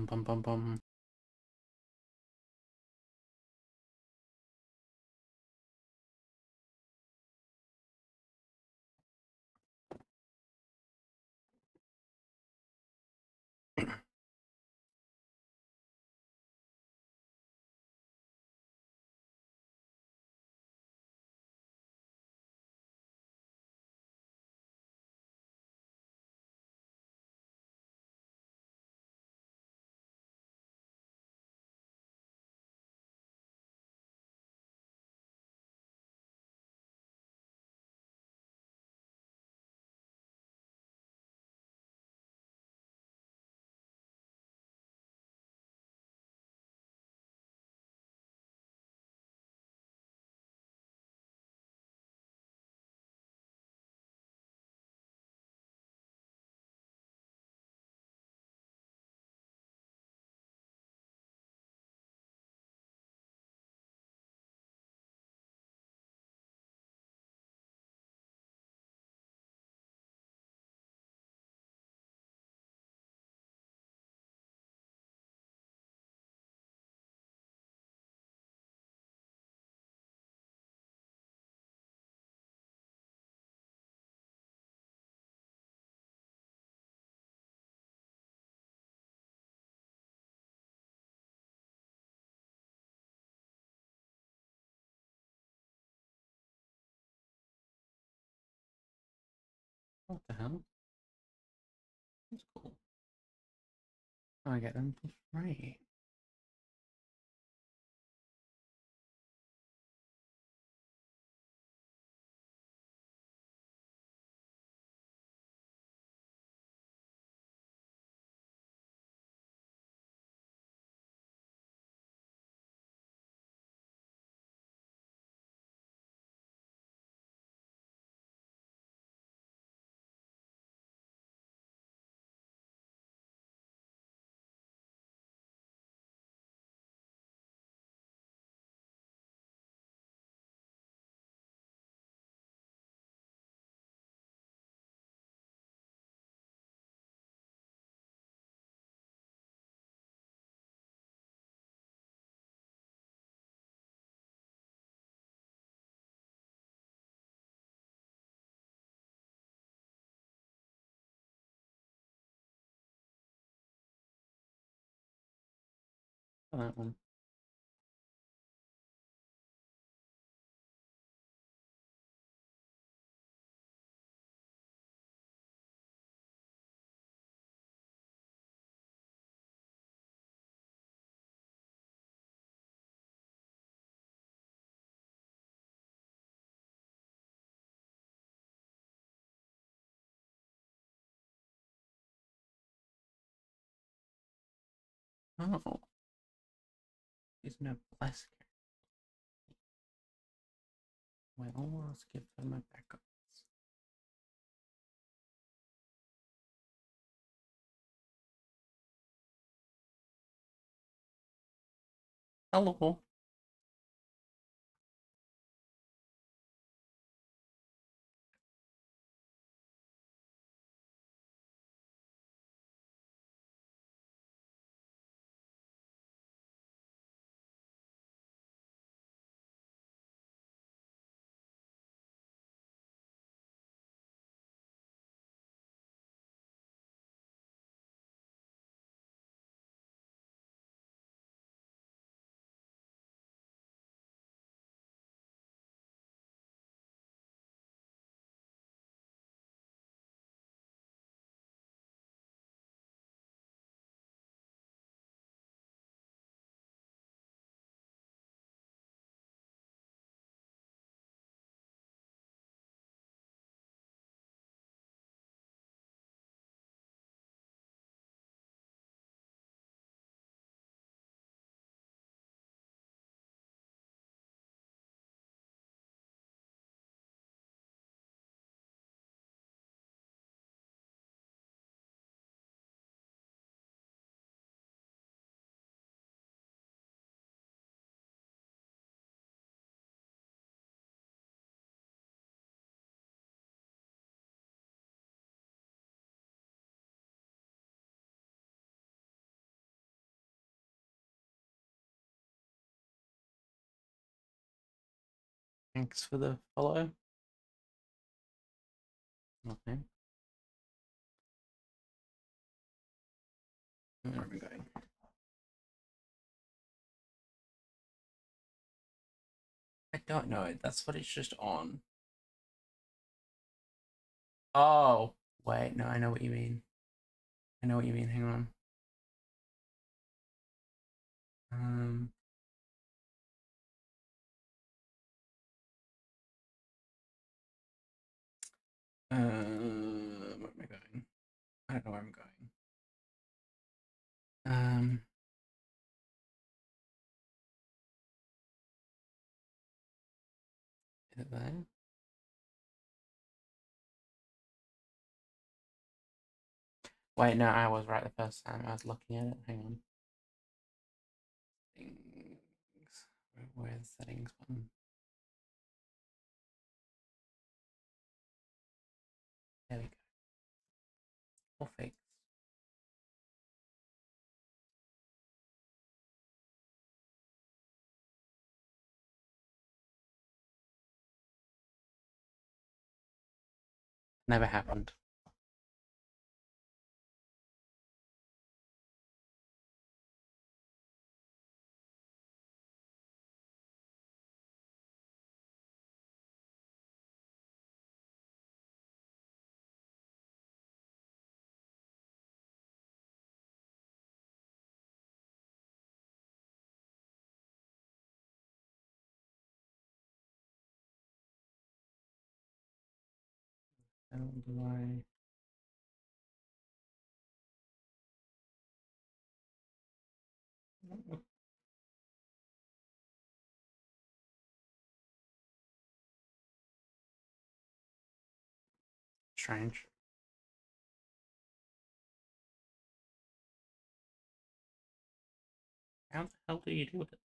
bum, bum, bum. What the hell? That's cool. Oh, I get them for free. For that one. Oh, he's no bless. Well, let's give them my backups. Hello. Thanks for the follow. Nothing. Where are we going? I don't know. That's what it's just on. Oh, wait. No, I know what you mean. I know what you mean. Hang on. Um, where am I going? I don't know where I'm going. Is it there? Wait, no, I was right the first time. I was looking at it. Hang on. Settings. Where's the settings button? There we go. All fixed. Never happened. How do I? Strange. How the hell do you do it?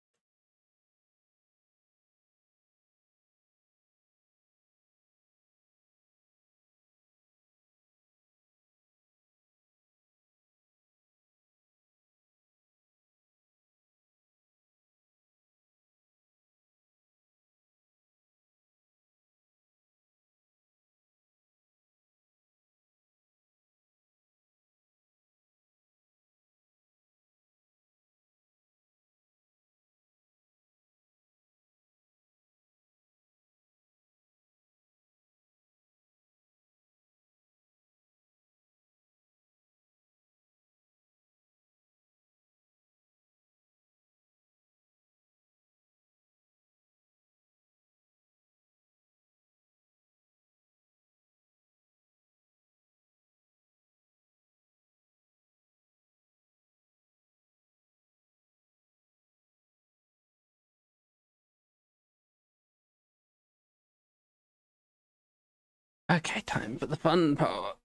Okay, time for the fun part.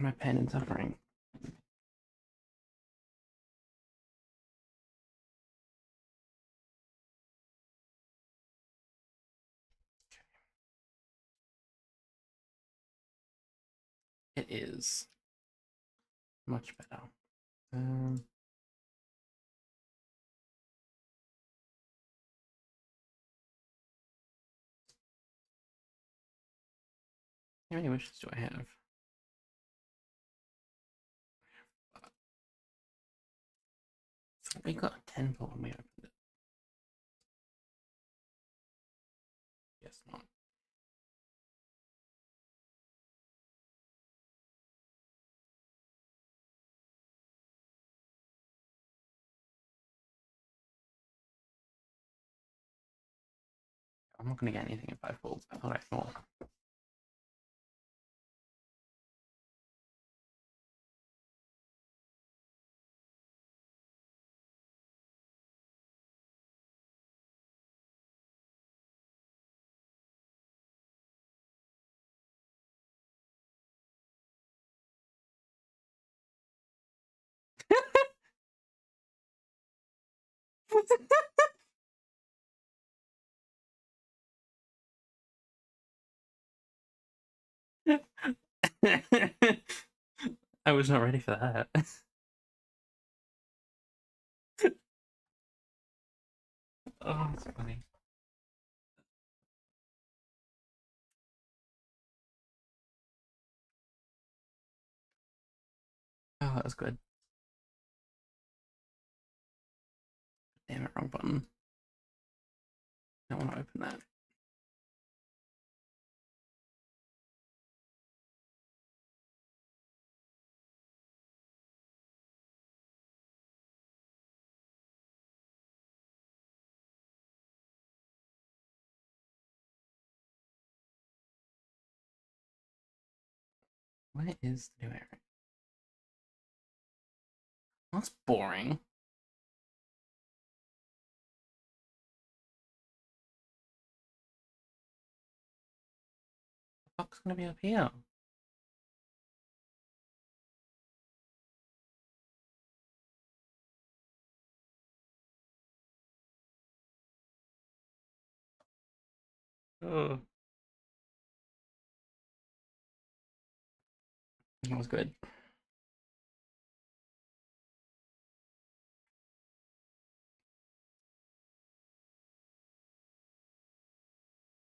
My pain and suffering. It is much better. Um, how many wishes do I have? We got a 10 for when we opened it. Guess not. I'm not going to get anything if I fall. I thought I thought. I was not ready for that. Oh, that was good. Damn it, wrong button. I don't want to open that. Where is the new area? That's boring. The fuck's gonna be up here? Oh, that was good.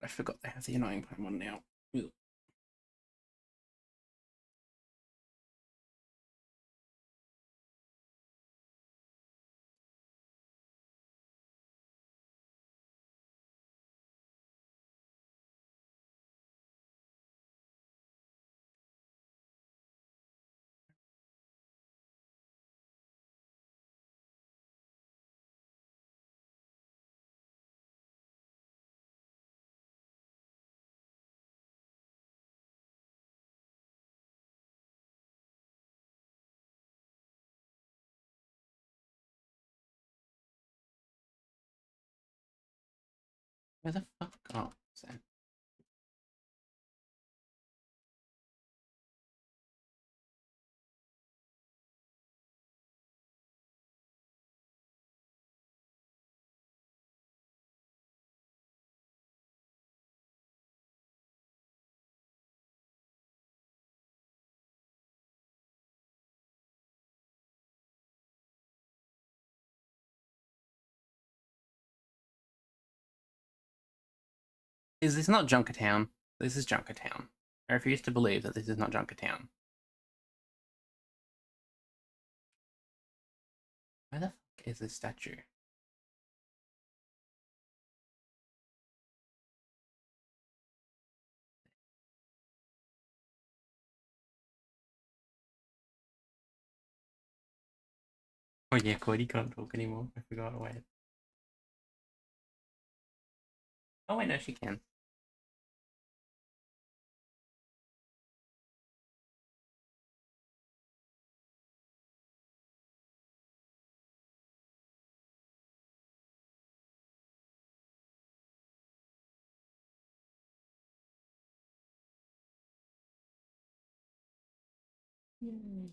I forgot they have the annoying Pokemon now. Ugh. Where the fuck? Oh, Sam. Is this not Junkertown? This is Junkertown. I refuse to believe that this is not Junkertown. Where the fuck is this statue? Oh yeah, Cody can't talk anymore. I forgot. Wait. Oh wait, no, she can. Yay.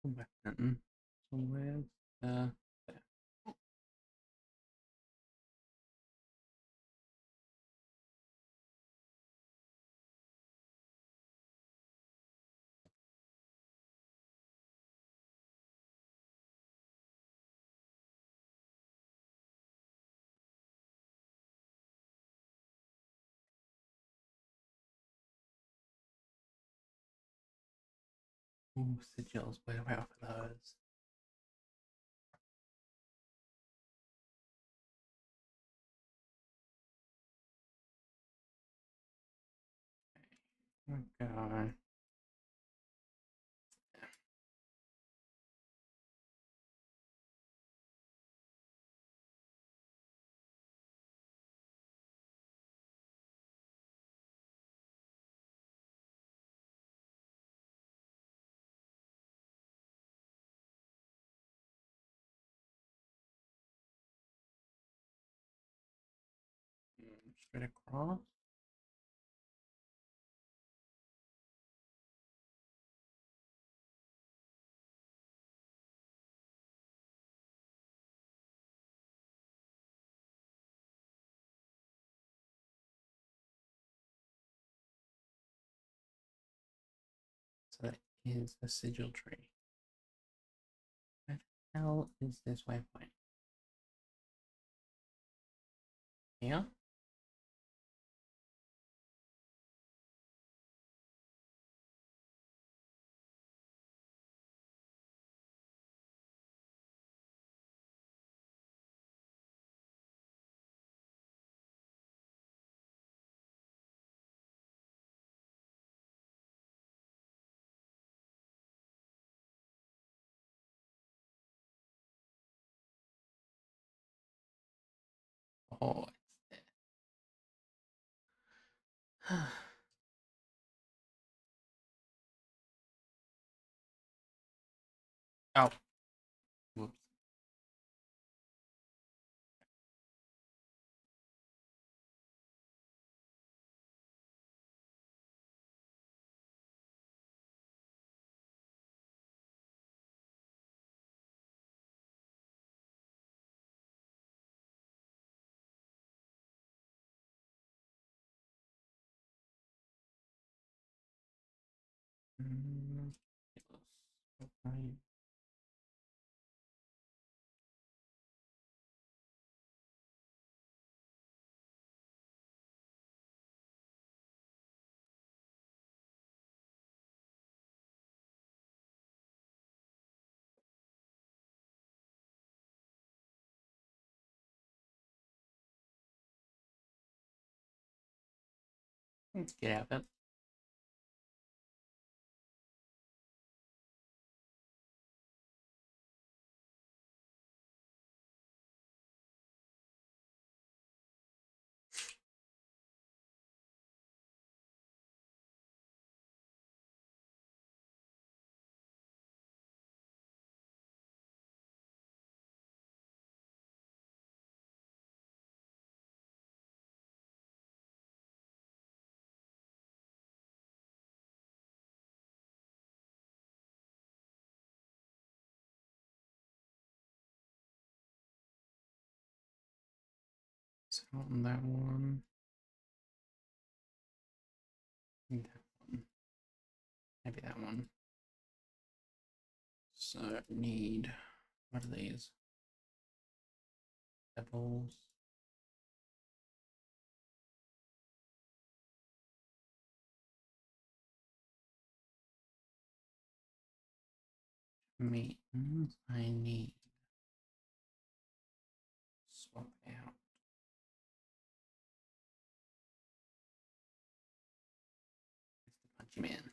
Button. So where's the? Oh, sigils. Where do I offer those? Okay. Straight across. So that is a sigil tree. Where the hell is this waypoint? Here? Oh, it's there. Oh, whoops. Mm, right. Let's get out of it. So on that one. That one. Maybe that one. So need, what are these? Pebbles. Means I need swap out the punchy man.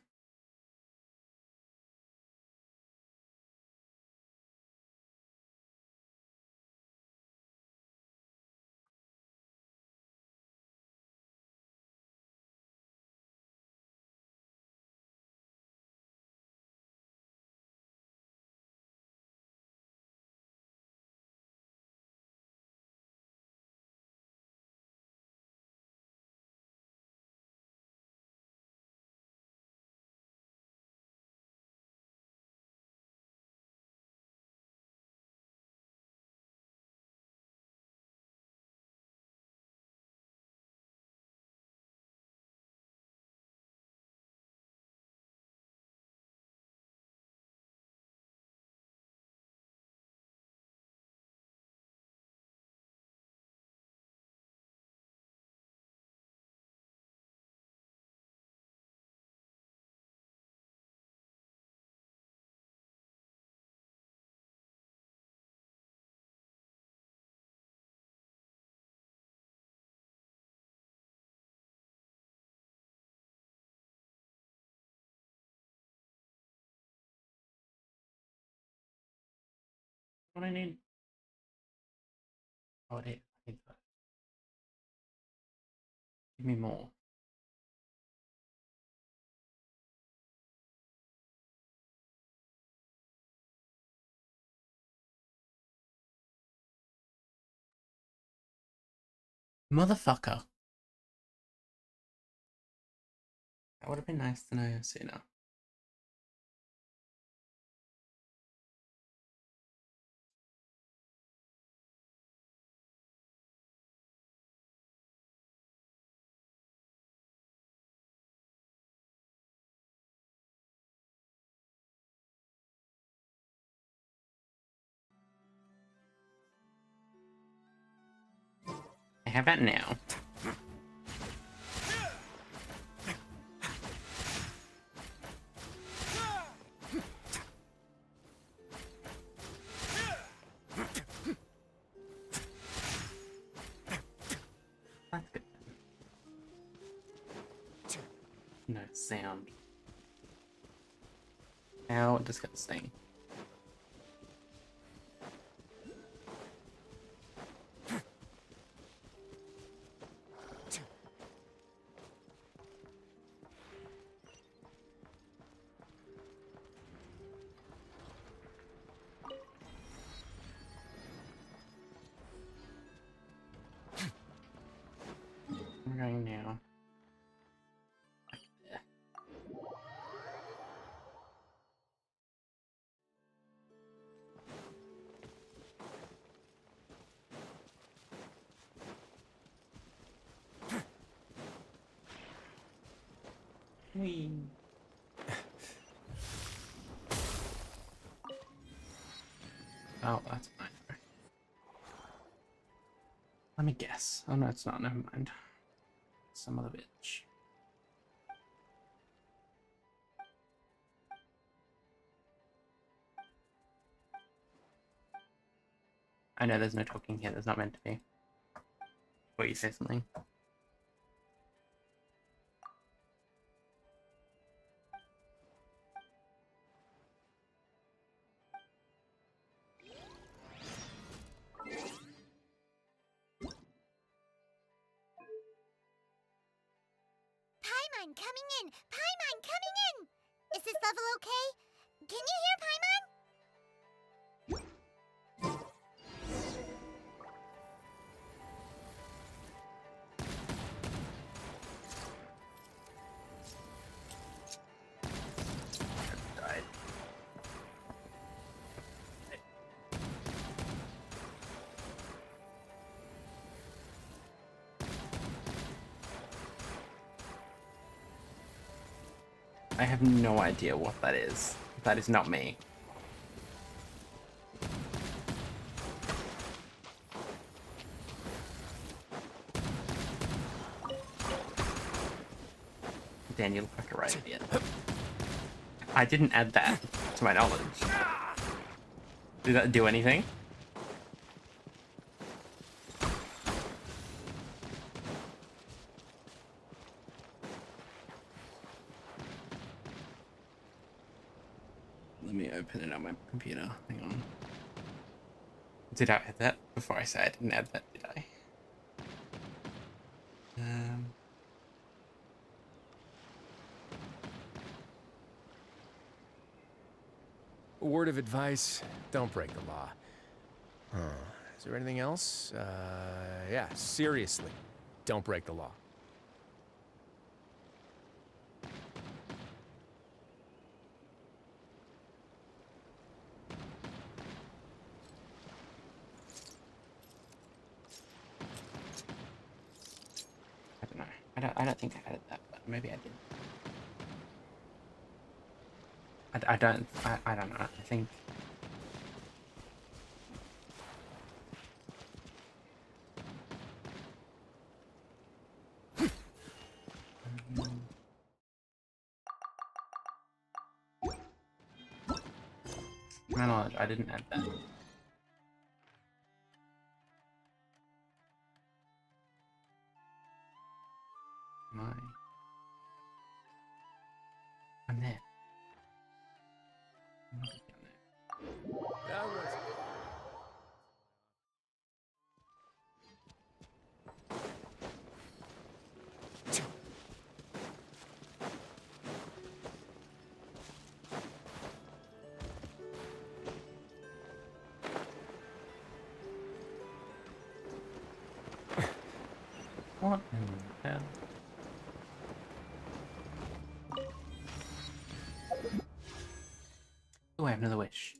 What I need? Oh, I need that. Give me more. Motherfucker. That would have been nice to know sooner. How about now? That's good. No sound. How disgusting. I'm going now. Whee. Oh, that's fine. Let me guess. Oh no, it's not. Never mind. Some other bitch. I know there's no talking here. There's not meant to be. What, you say something? Paimon coming in! Paimon coming in! Is this level okay? Can you hear Paimon? Died. I have no idea what that is. That is not me. Dan, you look like a right idiot. I didn't add that, to my knowledge. Did that do anything? Let me open it on my computer. Hang on. Did I add that? Before I say I didn't add that, did I? A word of advice, don't break the law. Is there anything else? Yeah, seriously, don't break the law. I don't know. I don't think I added that, but maybe I did. I don't know. I think to my knowledge, I didn't add that. I'm there. I'm not down there. That was... What in the hell? Oh, I have another wish.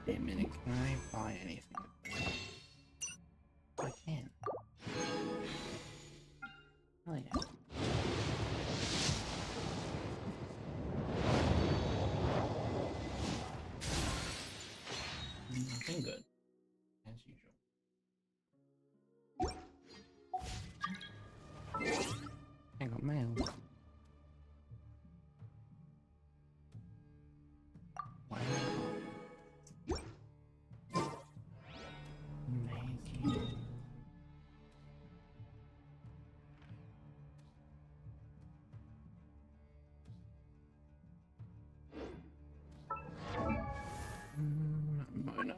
Wait a minute, can I buy anything? I can. Oh yeah. Nothing good, as usual. I got mail. Wow. Amazing. Mona.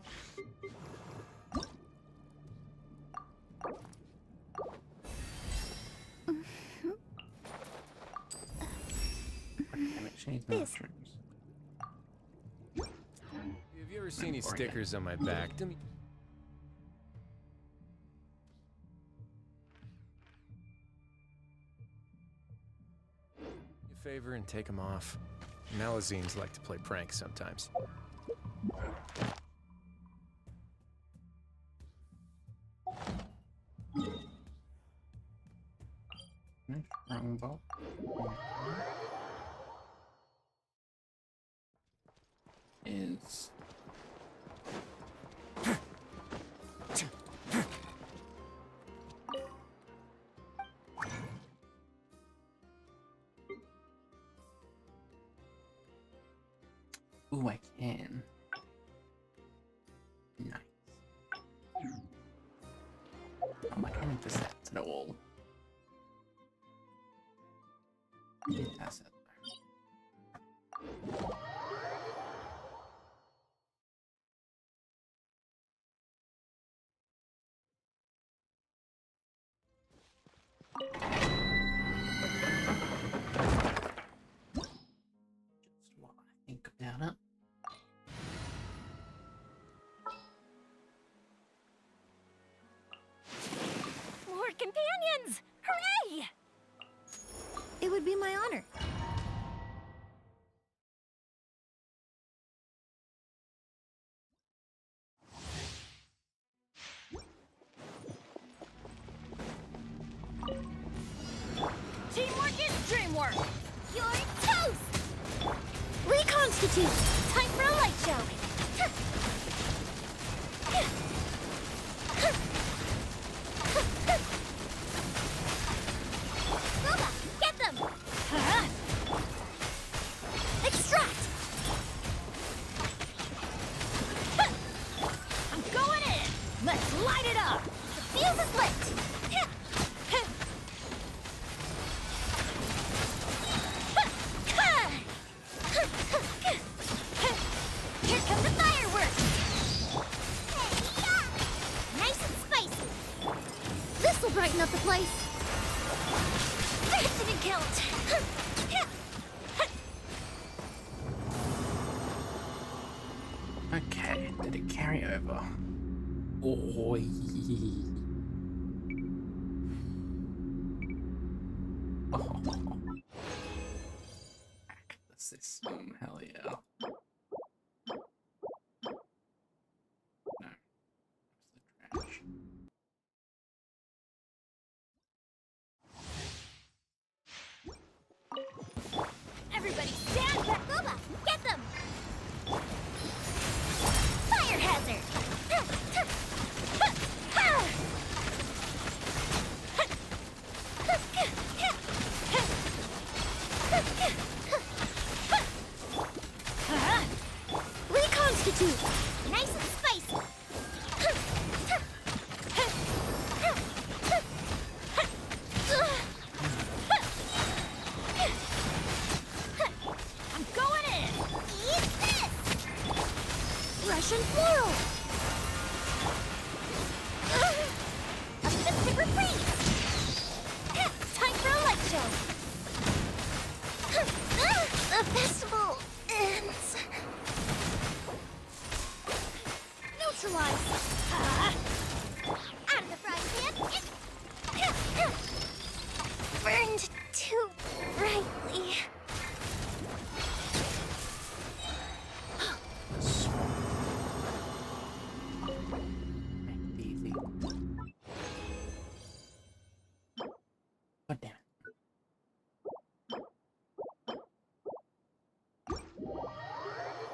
Damn it, she needs mushrooms. Have you ever seen any stickers on my back? Do me a favor and take them off. Malazines like to play pranks sometimes. Wrong box. Is ooh, I can. Nice. I can't intercept at all. Intercept. Just what I think about it. More companions! Hooray! It would be my honor. Teamwork is dreamwork! You're toast! Reconstitute! Time for a light show! Boba, get them! Extract! I'm going in! Let's light it up! The fuse is lit! Here come the fireworks! Nice and spicy! This'll brighten up the place! That didn't count! Okay, did it carry over? Oh, Hack the system, hell yeah. No, that's the trash. Everybody stand back! Boba, get them! Fire hazard! Reconstitute! Nice and spicy! I'm going in! Eat this! Russian floral! A festive reprise! Time for a light show! The festival ends! Neutralize! Out of the frying pan! Burned too brightly.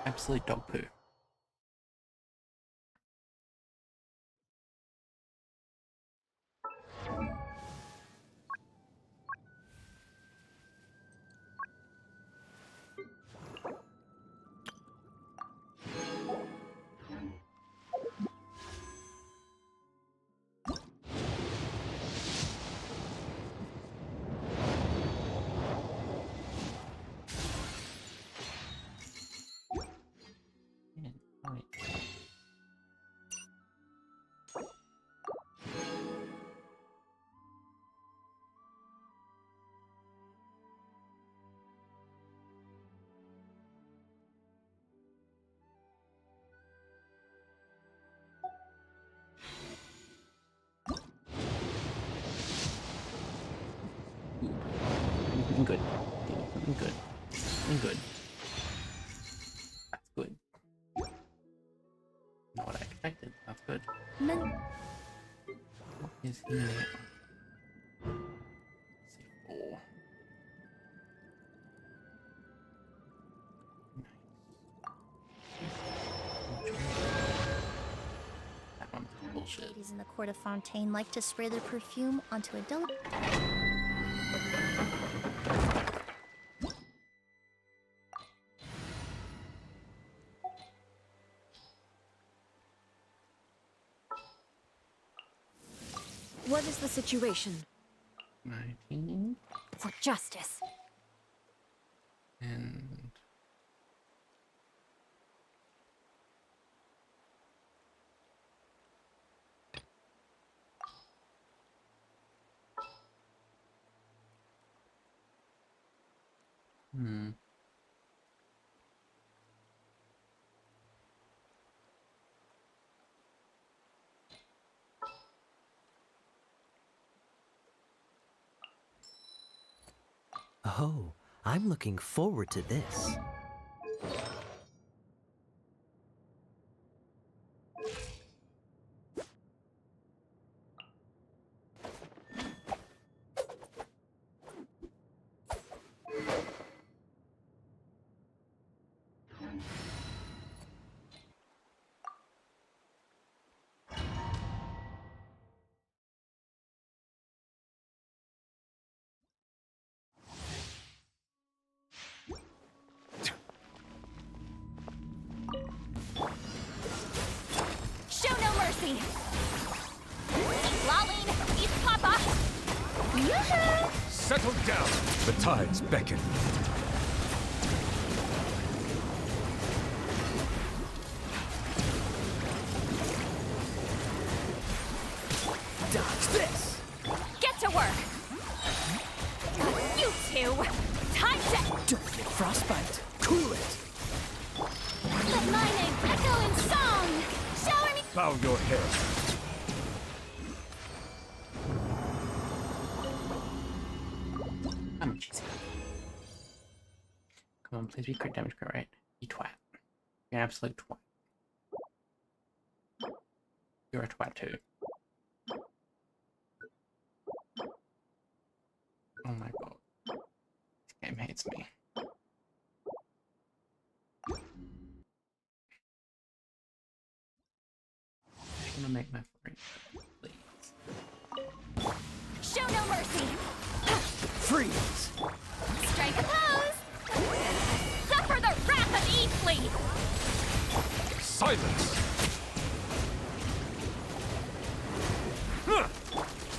Absolute dog poo. I'm good. I'm good. I'm good. That's good. Not what I expected. That's good. What is here? C4. That one's bullshit. Ladies in the court of Fontaine like to spray their perfume onto a delicate. What is the situation? 19 For justice. and Oh, I'm looking forward to this. Show no mercy! Lolling, eat Papa! Yoo-hoo! Settle down. The tides beckon. Dodge this! Get to work! You two! Time to... Don't get frostbite. Cool it! Let my name echo in song! Shower me... Bow your head. I'm cheesy. Come on, please be crit damage crit rate. You twat. You're an absolute twat. You're a twat too. Oh my god. This game hates me. I'm gonna make my friend, please. Show no mercy! Freeze! Strike a pose! Suffer the wrath of Eastleigh! Silence.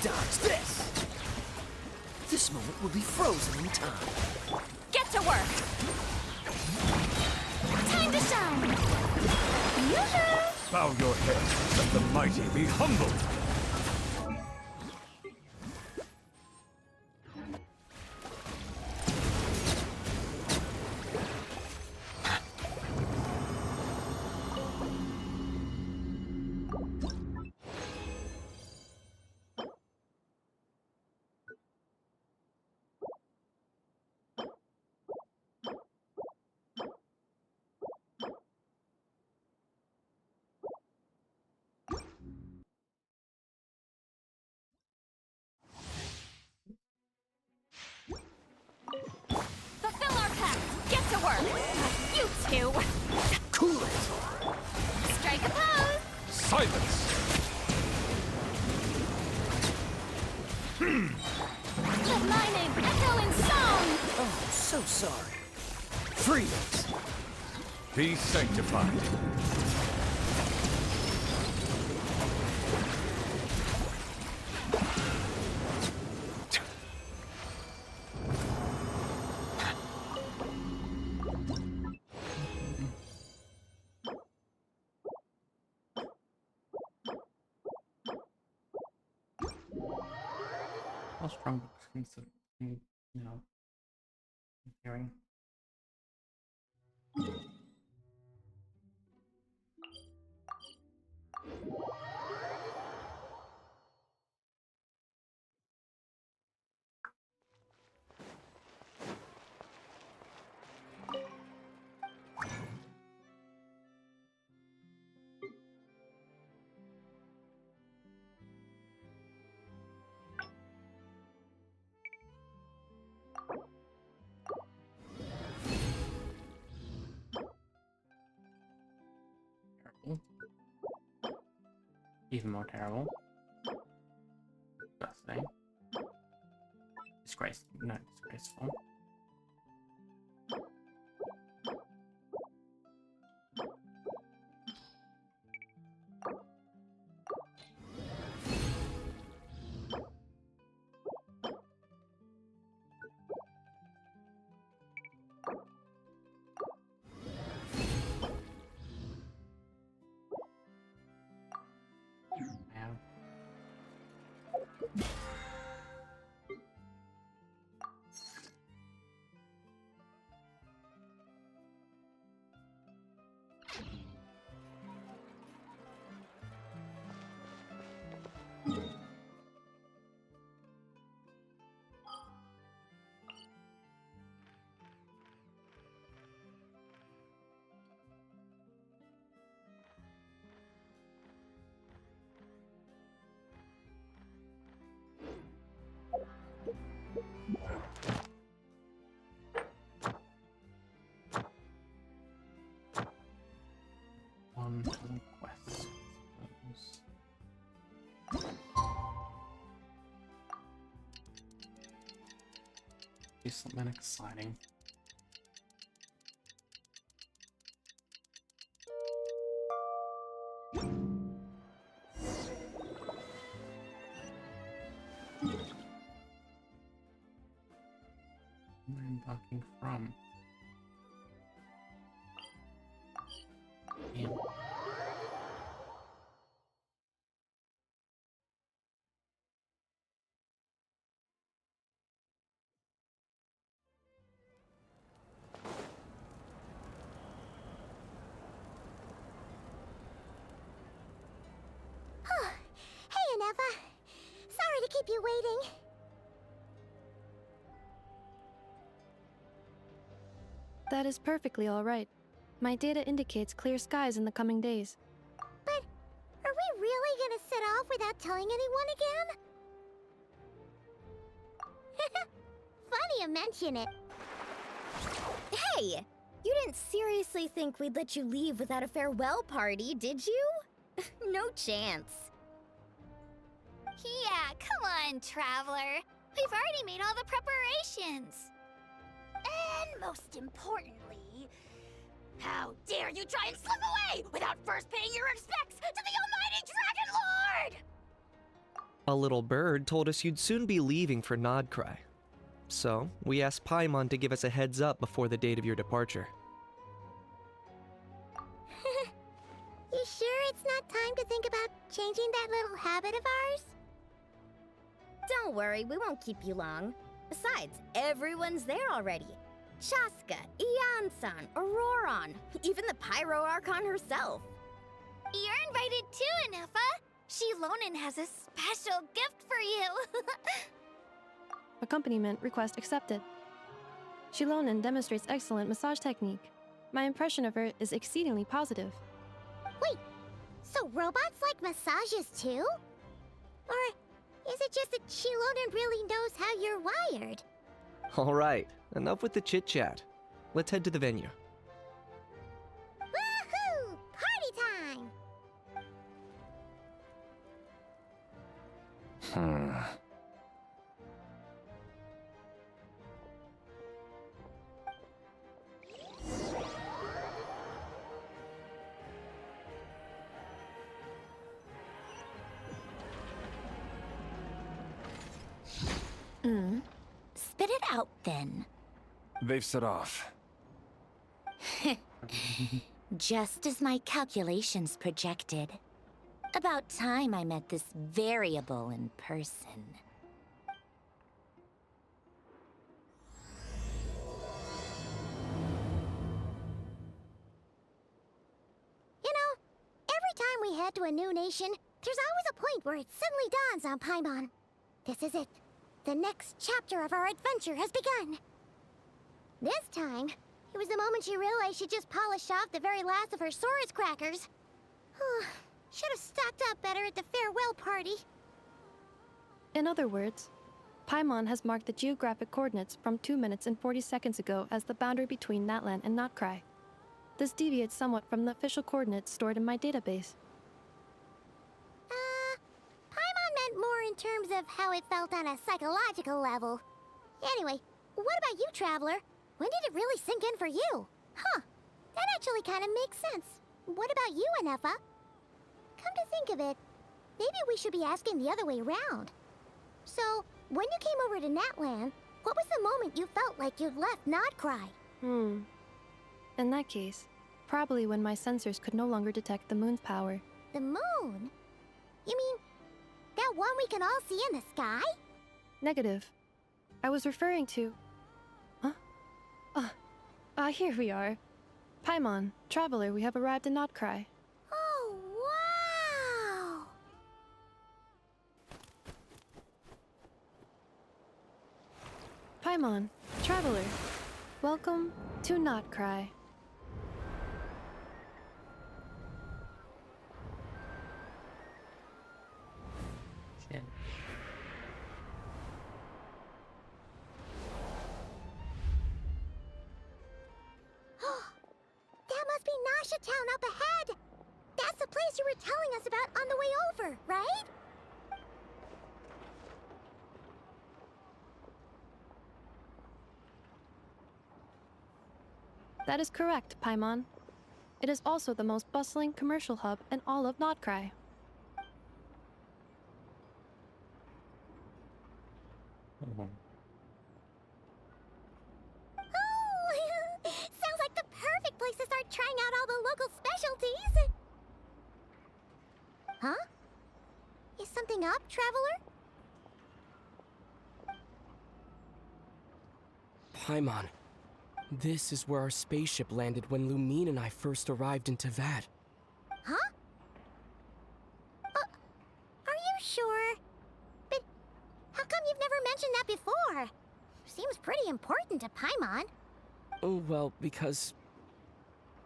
Dodge this! This moment will be frozen in time. Get to work! Time to shine! Yoo-hoo! Bow your head. Let the mighty be humbled. Fulfill our pact! Get to work! You two! Silence! Let my name echo in song! Oh, so sorry. Freeze! Be sanctified. How strong seems to be, hearing. Terrible. Even more terrible. Disgusting. Disgraceful. I have one quest. Do something exciting. Where am I embarking from? Damn. Hey, Aneva. Sorry to keep you waiting. That is perfectly all right. My data indicates clear skies in the coming days. But are we really gonna set off without telling anyone again? Funny you mention it. Hey! You didn't seriously think we'd let you leave without a farewell party, did you? No chance. Yeah, come on, Traveler. We've already made all the preparations. And most importantly, how dare you try and slip away without first paying your respects to the almighty Dragon Lord! A little bird told us you'd soon be leaving for Nodcry. So, we asked Paimon to give us a heads up before the date of your departure. You sure it's not time to think about changing that little habit of ours? Don't worry, we won't keep you long. Besides, everyone's there already. Chaska, Ian-san, Auroron, even the Pyro Archon herself. You're invited too, Anefa. Shilonen has a special gift for you. Accompaniment request accepted. Shilonen demonstrates excellent massage technique. My impression of her is exceedingly positive. Wait, so robots like massages too? Or is it just that Shilonen really knows how you're wired? Alright, enough with the chit-chat. Let's head to the venue. Woohoo! Party time! Spit it out then. They've set off. Just as my calculations projected. About time I met this variable in person. You know, every time we head to a new nation, there's always a point where it suddenly dawns on Paimon. This is it. The next chapter of our adventure has begun. This time, it was the moment she realized she just polished off the very last of her Saurus crackers. Should have stocked up better at the farewell party. In other words, Paimon has marked the geographic coordinates from 2 minutes and 40 seconds ago as the boundary between Natlan and Notkrai. This deviates somewhat from the official coordinates stored in my database. Paimon meant more in terms of how it felt on a psychological level. Anyway, what about you, Traveler? When did it really sink in for you? Huh, that actually kind of makes sense. What about you, Anefa? Come to think of it, maybe we should be asking the other way around. So, when you came over to Natlan, what was the moment you felt like you'd left Notkrai? In that case, probably when my sensors could no longer detect the moon's power. The moon? You mean, that one we can all see in the sky? Negative. I was referring to... Here we are. Paimon, Traveler, we have arrived in Notkrai. Oh, wow! Paimon, Traveler, welcome to Notkrai. Shit. That must be Nasha Town up ahead! That's the place you were telling us about on the way over, right? That is correct, Paimon. It is also the most bustling commercial hub in all of Notkrai. Oh. Oh, sounds like the perfect place to start trying out all the local specialties. Huh? Is something up, Traveler? Paimon, this is where our spaceship landed when Lumine and I first arrived in Teyvat. Huh? Are you sure? But how come you've never mentioned that before? Seems pretty important to Paimon. Oh, well, because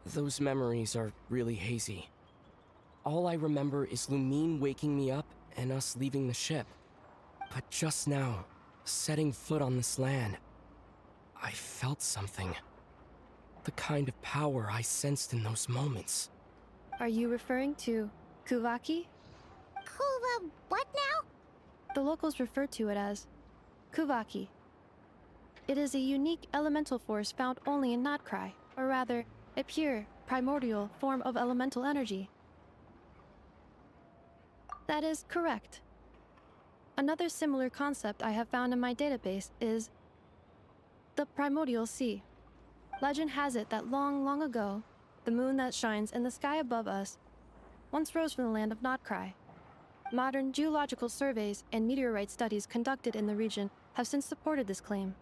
those memories are really hazy. All I remember is Lumine waking me up and us leaving the ship. But just now, setting foot on this land, I felt something. The kind of power I sensed in those moments. Are you referring to Kuvaki? Kuva, what now? The locals refer to it as Kuvaki. It is a unique elemental force found only in Notkrai, or rather, a pure, primordial form of elemental energy. That is correct. Another similar concept I have found in my database is the primordial sea. Legend has it that long, long ago, the moon that shines in the sky above us once rose from the land of Notkrai. Modern geological surveys and meteorite studies conducted in the region have since supported this claim.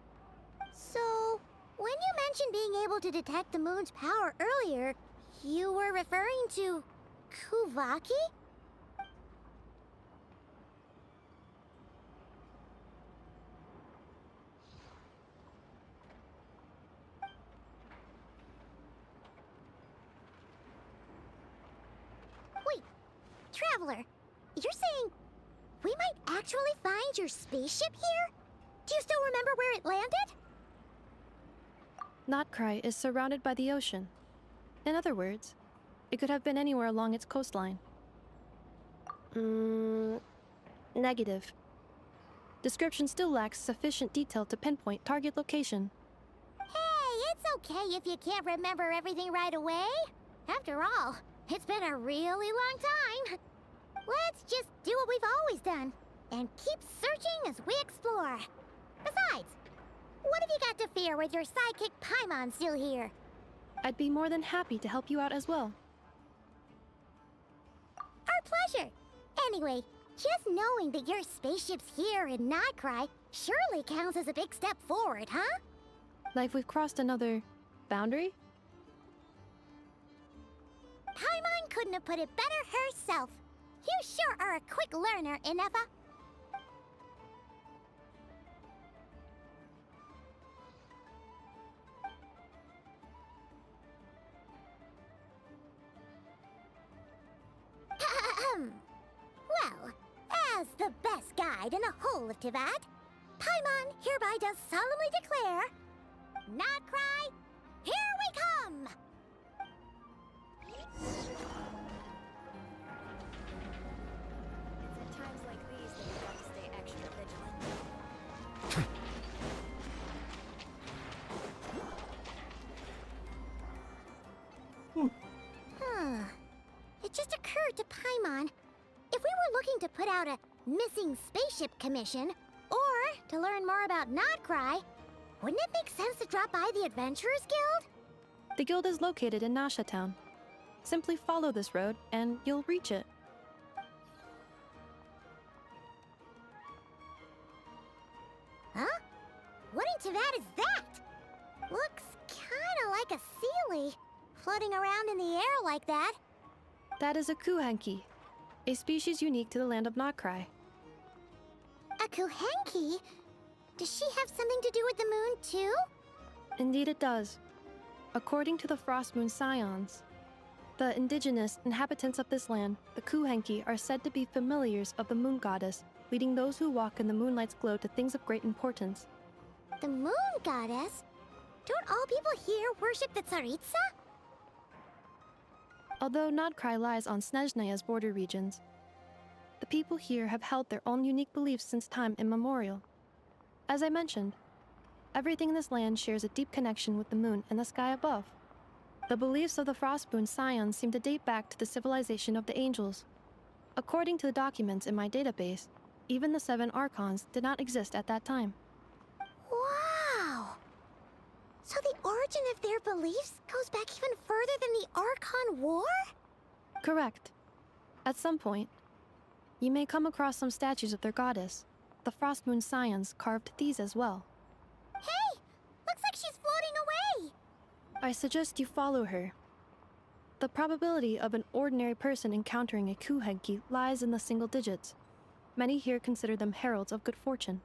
So, when you mentioned being able to detect the moon's power earlier, you were referring to Kuvaki? Wait, Traveler, you're saying we might actually find your spaceship here? Do you still remember where it landed? Notkrai is surrounded by the ocean. In other words, it could have been anywhere along its coastline. Negative. Description still lacks sufficient detail to pinpoint target location. Hey, it's okay if you can't remember everything right away. After all, it's been a really long time. Let's just do what we've always done and keep searching as we explore. Besides, what have you got to fear with your sidekick Paimon still here? I'd be more than happy to help you out as well. Our pleasure. Anyway, just knowing that your spaceship's here in Nightcry surely counts as a big step forward, huh? Like we've crossed another boundary? Paimon couldn't have put it better herself. You sure are a quick learner, Inefa. Well, as the best guide in the whole of Tivat, Paimon hereby does solemnly declare, Nightcry, here we come! It's at times like these that we've got to stay extra vigilant. It just occurred to Paimon, if we were looking to put out a missing spaceship commission, or to learn more about Nightcry, wouldn't it make sense to drop by the Adventurers Guild? The guild is located in Nasha Town. Simply follow this road and you'll reach it. Huh? What in Tivat is that? Looks kinda like a Sealy, floating around in the air like that. That is a kuhenki, a species unique to the land of Notcry. A Kuhenki? Does she have something to do with the moon, too? Indeed it does. According to the Frost Moon Scions, the indigenous inhabitants of this land, the kuhenki, are said to be familiars of the moon goddess, leading those who walk in the moonlight's glow to things of great importance. The moon goddess? Don't all people here worship the Tsaritsa? Although Nodcry lies on Snezhnaya's border regions, the people here have held their own unique beliefs since time immemorial. As I mentioned, everything in this land shares a deep connection with the moon and the sky above. The beliefs of the Frostmoon Scions seem to date back to the civilization of the angels. According to the documents in my database, even the 7 Archons did not exist at that time. Wow! So the origin of their beliefs goes back even further than the Archon War? Correct. At some point, you may come across some statues of their goddess. The Frostmoon Scions carved these as well. Hey! Looks like she's floating away! I suggest you follow her. The probability of an ordinary person encountering a kuhenki lies in the single digits. Many here consider them heralds of good fortune.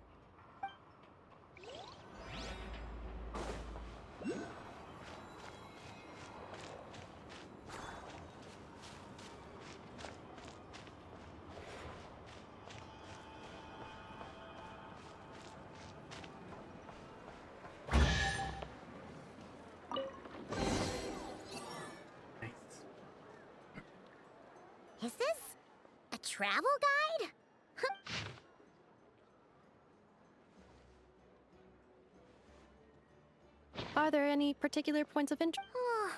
Nice. Is this a travel guide? Are there any particular points of interest? Oh,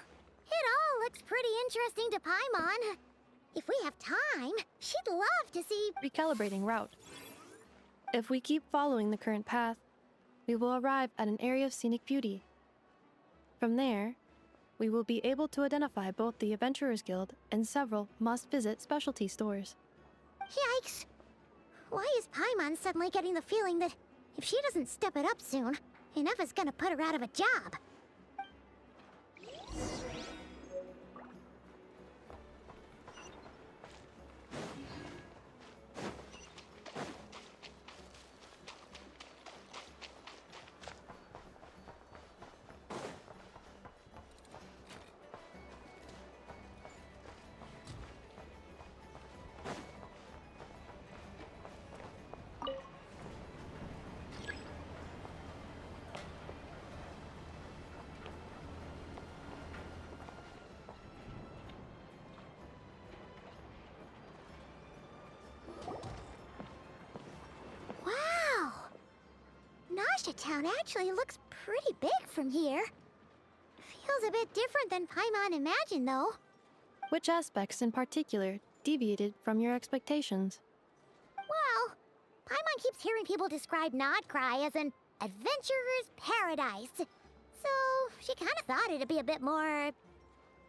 it all looks pretty interesting to Paimon. If we have time, she'd love to see. Recalibrating route. If we keep following the current path, we will arrive at an area of scenic beauty. From there, we will be able to identify both the Adventurers Guild and several must-visit specialty stores. Yikes! Why is Paimon suddenly getting the feeling that if she doesn't step it up soon, Inefa's gonna put her out of a job? Town actually looks pretty big from here. Feels a bit different than Paimon imagined, though. Which aspects in particular deviated from your expectations? Well, Paimon keeps hearing people describe Nodcry as an adventurer's paradise. So, she kind of thought it'd be a bit more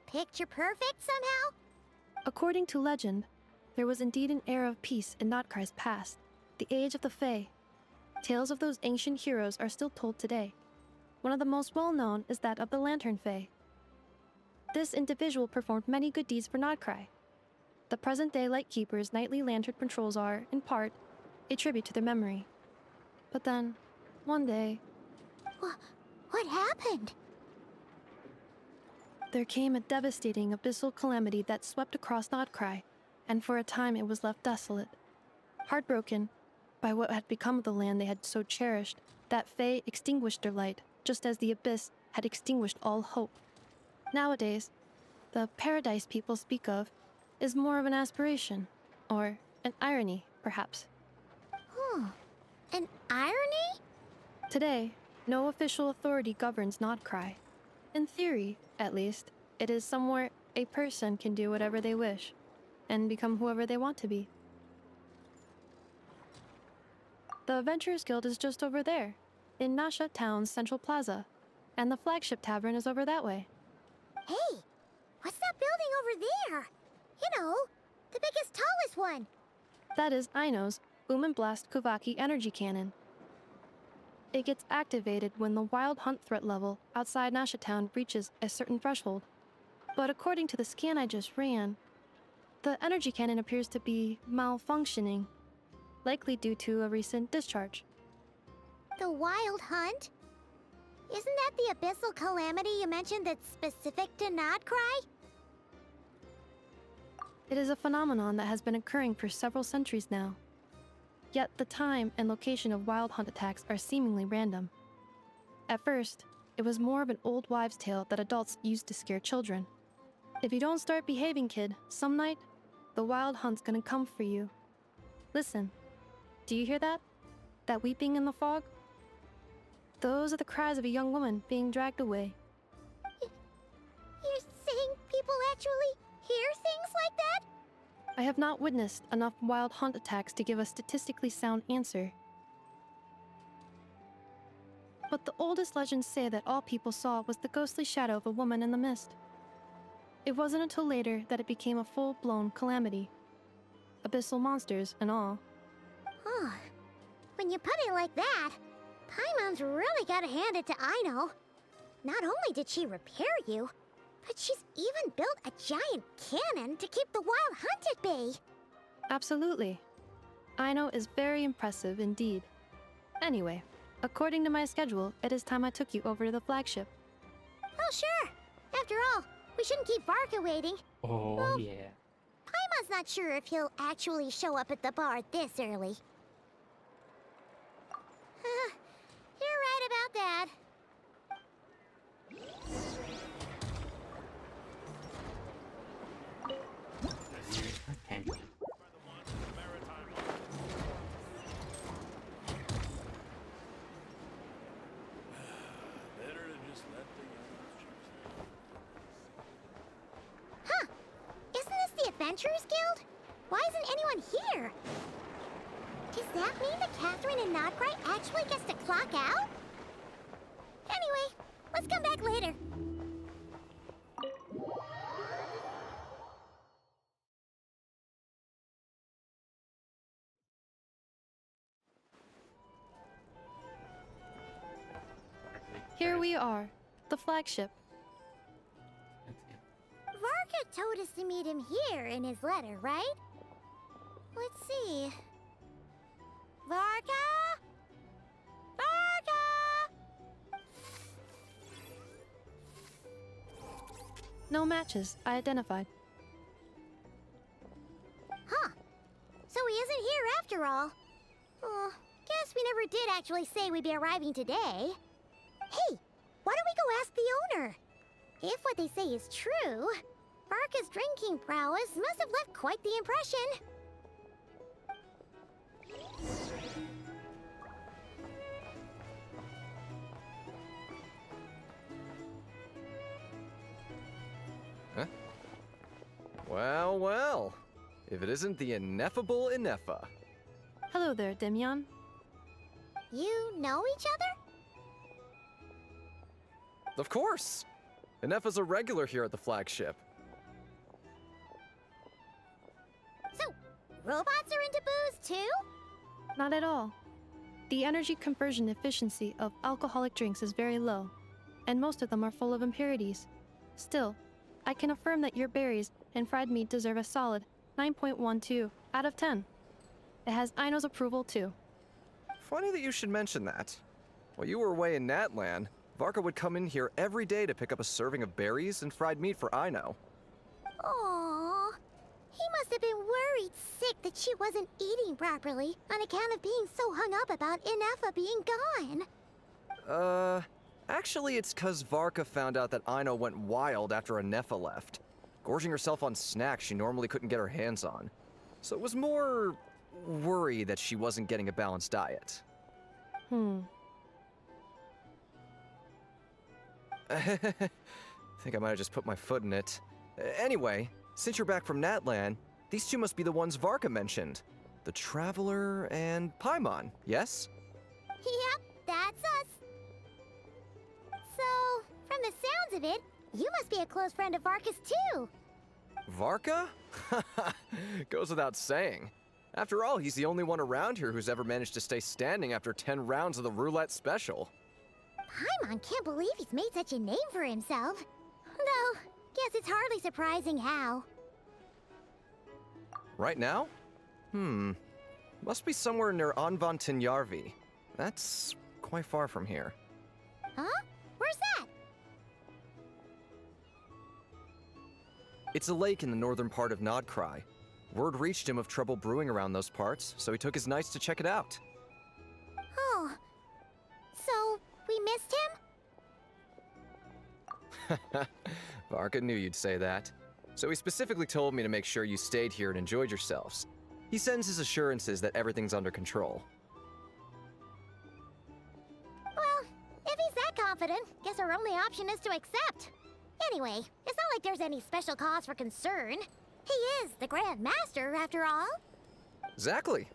picture perfect somehow. According to legend, there was indeed an era of peace in Notcry's past, the age of the Fae. Tales of those ancient heroes are still told today. One of the most well-known is that of the Lantern Fae. This individual performed many good deeds for Nodcry. The present-day Lightkeeper's nightly lantern patrols are, in part, a tribute to their memory. But then, one day, What happened? there came a devastating abyssal calamity that swept across Nodcry, and for a time it was left desolate. Heartbroken by what had become of the land they had so cherished, that Fae extinguished their light, just as the abyss had extinguished all hope. Nowadays, the paradise people speak of is more of an aspiration, or an irony, perhaps. An irony? Today, no official authority governs Nodcry. In theory, at least, it is somewhere a person can do whatever they wish, and become whoever they want to be. The Adventurers Guild is just over there, in Nasha Town's Central Plaza, and the flagship tavern is over that way. Hey, what's that building over there? You know, the biggest, tallest one. That is Aino's Boom and Blast Kuvaki energy cannon. It gets activated when the wild hunt threat level outside Nasha Town reaches a certain threshold. But according to the scan I just ran, the energy cannon appears to be malfunctioning, likely due to a recent discharge. The Wild Hunt? Isn't that the abyssal calamity you mentioned that's specific to Nodcry? It is a phenomenon that has been occurring for several centuries now. Yet the time and location of wild hunt attacks are seemingly random. At first, it was more of an old wives' tale that adults used to scare children. If you don't start behaving, kid, some night, the wild hunt's gonna come for you. Listen, do you hear that? That weeping in the fog? Those are the cries of a young woman being dragged away. You're saying people actually hear things like that? I have not witnessed enough wild hunt attacks to give a statistically sound answer. But the oldest legends say that all people saw was the ghostly shadow of a woman in the mist. It wasn't until later that it became a full-blown calamity. Abyssal monsters and all. Huh. When you put it like that, Paimon's really gotta hand it to Aino. Not only did she repair you, but she's even built a giant cannon to keep the wild hunt at bay. Absolutely. Aino is very impressive indeed. Anyway, according to my schedule, it is time I took you over to the flagship. Oh, sure. After all, we shouldn't keep Varka waiting. Oh, Well- yeah. Paimon's not sure if he'll actually show up at the bar this early. You're right about that. Okay. Huh. Isn't this the Adventurers Guild? Why isn't anyone here? Does that mean that Catherine and Nodcry actually gets to clock out? Anyway, let's come back later. Here we are, the flagship. That's it. Varka told us to meet him here in his letter, right? Let's see. Varka? Varka! No matches identified. Huh. So he isn't here after all. Oh, guess we never did actually say we'd be arriving today. Hey, why don't we go ask the owner? If what they say is true, Varka's drinking prowess must have left quite the impression. Well, well. If it isn't the ineffable Ineffa. Hello there, Demyon. You know each other? Of course! Ineffa's a regular here at the flagship. So, robots are into booze too? Not at all. The energy conversion efficiency of alcoholic drinks is very low, and most of them are full of impurities. Still, I can affirm that your berries and fried meat deserve a solid 9.12 out of 10. It has Aino's approval too. Funny that you should mention that. While you were away in Natlan, Varka would come in here every day to pick up a serving of berries and fried meat for Aino. Aww. He must have been worried sick that she wasn't eating properly on account of being so hung up about Ineffa being gone. Actually it's 'cause Varka found out that Aino went wild after Ineffa left, gorging herself on snacks she normally couldn't get her hands on. So it was more worry that she wasn't getting a balanced diet. Think I might have just put my foot in it. Anyway, since you're back from Natlan, these two must be the ones Varka mentioned. The Traveler and Paimon, yes? Yep, that's us. So, from the sounds of it, you must be a close friend of Varka's too. Varka? Goes without saying. After all, he's the only one around here who's ever managed to stay standing after 10 rounds of the roulette special. Paimon can't believe he's made such a name for himself. Though, guess it's hardly surprising how. Right now? Must be somewhere near Anvantinyarvi. That's quite far from here. Huh? Where's that? It's a lake in the northern part of Nodkrai. Word reached him of trouble brewing around those parts, so he took his knights to check it out. Oh. So, we missed him? Varka knew you'd say that. So he specifically told me to make sure you stayed here and enjoyed yourselves. He sends his assurances that everything's under control. Well, if he's that confident, guess our only option is to accept. Anyway, it's not like there's any special cause for concern. He is the Grand Master, after all. Exactly.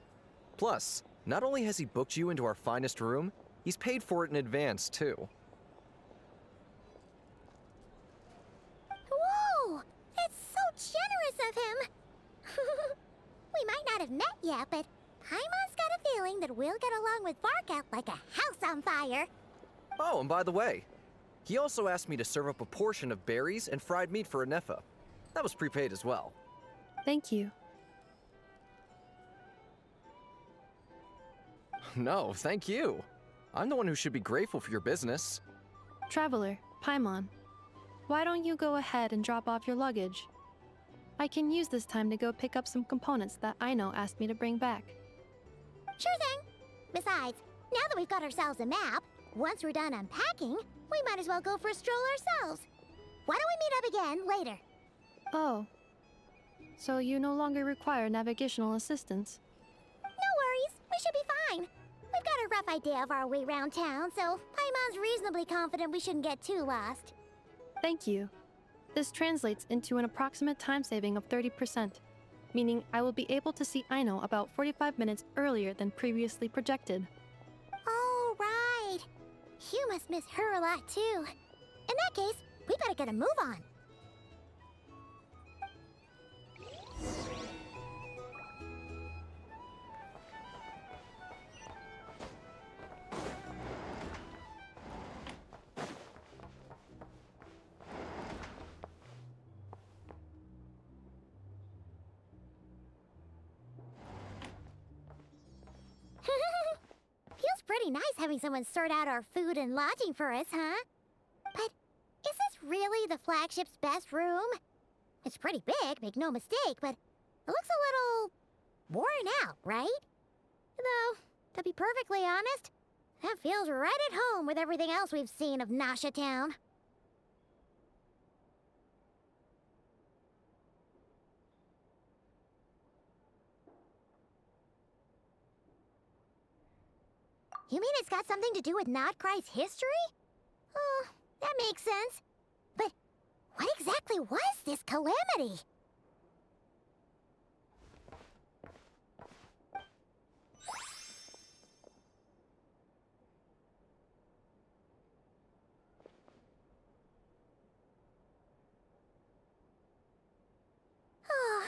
Plus, not only has he booked you into our finest room, he's paid for it in advance, too. Whoa! It's so generous of him! We might not have met yet, but Paimon's got a feeling that we'll get along with Varka like a house on fire. Oh, and by the way, he also asked me to serve up a portion of berries and fried meat for Ineffa. That was prepaid as well. Thank you. No, thank you. I'm the one who should be grateful for your business. Traveler, Paimon, why don't you go ahead and drop off your luggage? I can use this time to go pick up some components that Aino asked me to bring back. Sure thing. Besides, now that we've got ourselves a map, once we're done unpacking, we might as well go for a stroll ourselves. Why don't we meet up again later? Oh. So you no longer require navigational assistance? No worries, we should be fine. We've got a rough idea of our way around town, so Paimon's reasonably confident we shouldn't get too lost. Thank you. This translates into an approximate time saving of 30%, meaning I will be able to see Aino about 45 minutes earlier than previously projected. Oh, right. You must miss her a lot, too. In that case, we better get a move on. Feels pretty nice having someone sort out our food and lodging for us, huh? But is this really the flagship's best room? It's pretty big, make no mistake, but it looks a little worn out, right? Though, to be perfectly honest, that feels right at home with everything else we've seen of Nasha Town. You mean it's got something to do with Nodkrai's history? Oh, that makes sense. But what exactly exactly was this calamity? Oh,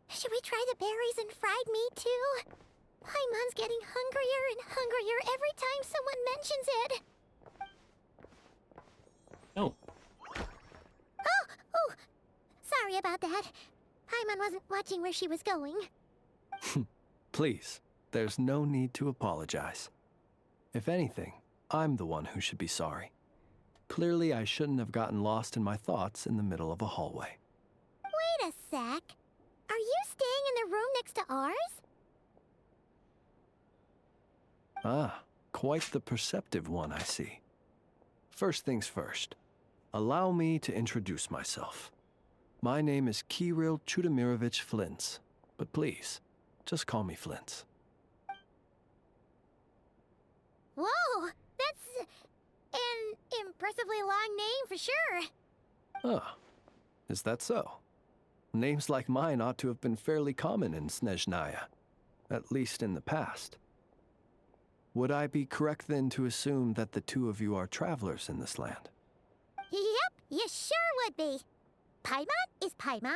should we try the berries and fried meat too? Paimon's getting hungrier and hungrier every time someone mentions it. Oh, Oh, sorry about that. Paimon wasn't watching where she was going. Please, there's no need to apologize. If anything, I'm the one who should be sorry. Clearly, I shouldn't have gotten lost in my thoughts in the middle of a hallway. Wait a sec. Are you staying in the room next to ours? Ah, quite the perceptive one, I see. First things first, allow me to introduce myself. My name is Kirill Chudamirovich Flintz, but please, just call me Flintz. Whoa, that's an impressively long name for sure. Ah, is that so? Names like mine ought to have been fairly common in Snezhnaya, at least in the past. Would I be correct then to assume that the two of you are travelers in this land? Yep, you sure would be. Paimon is Paimon,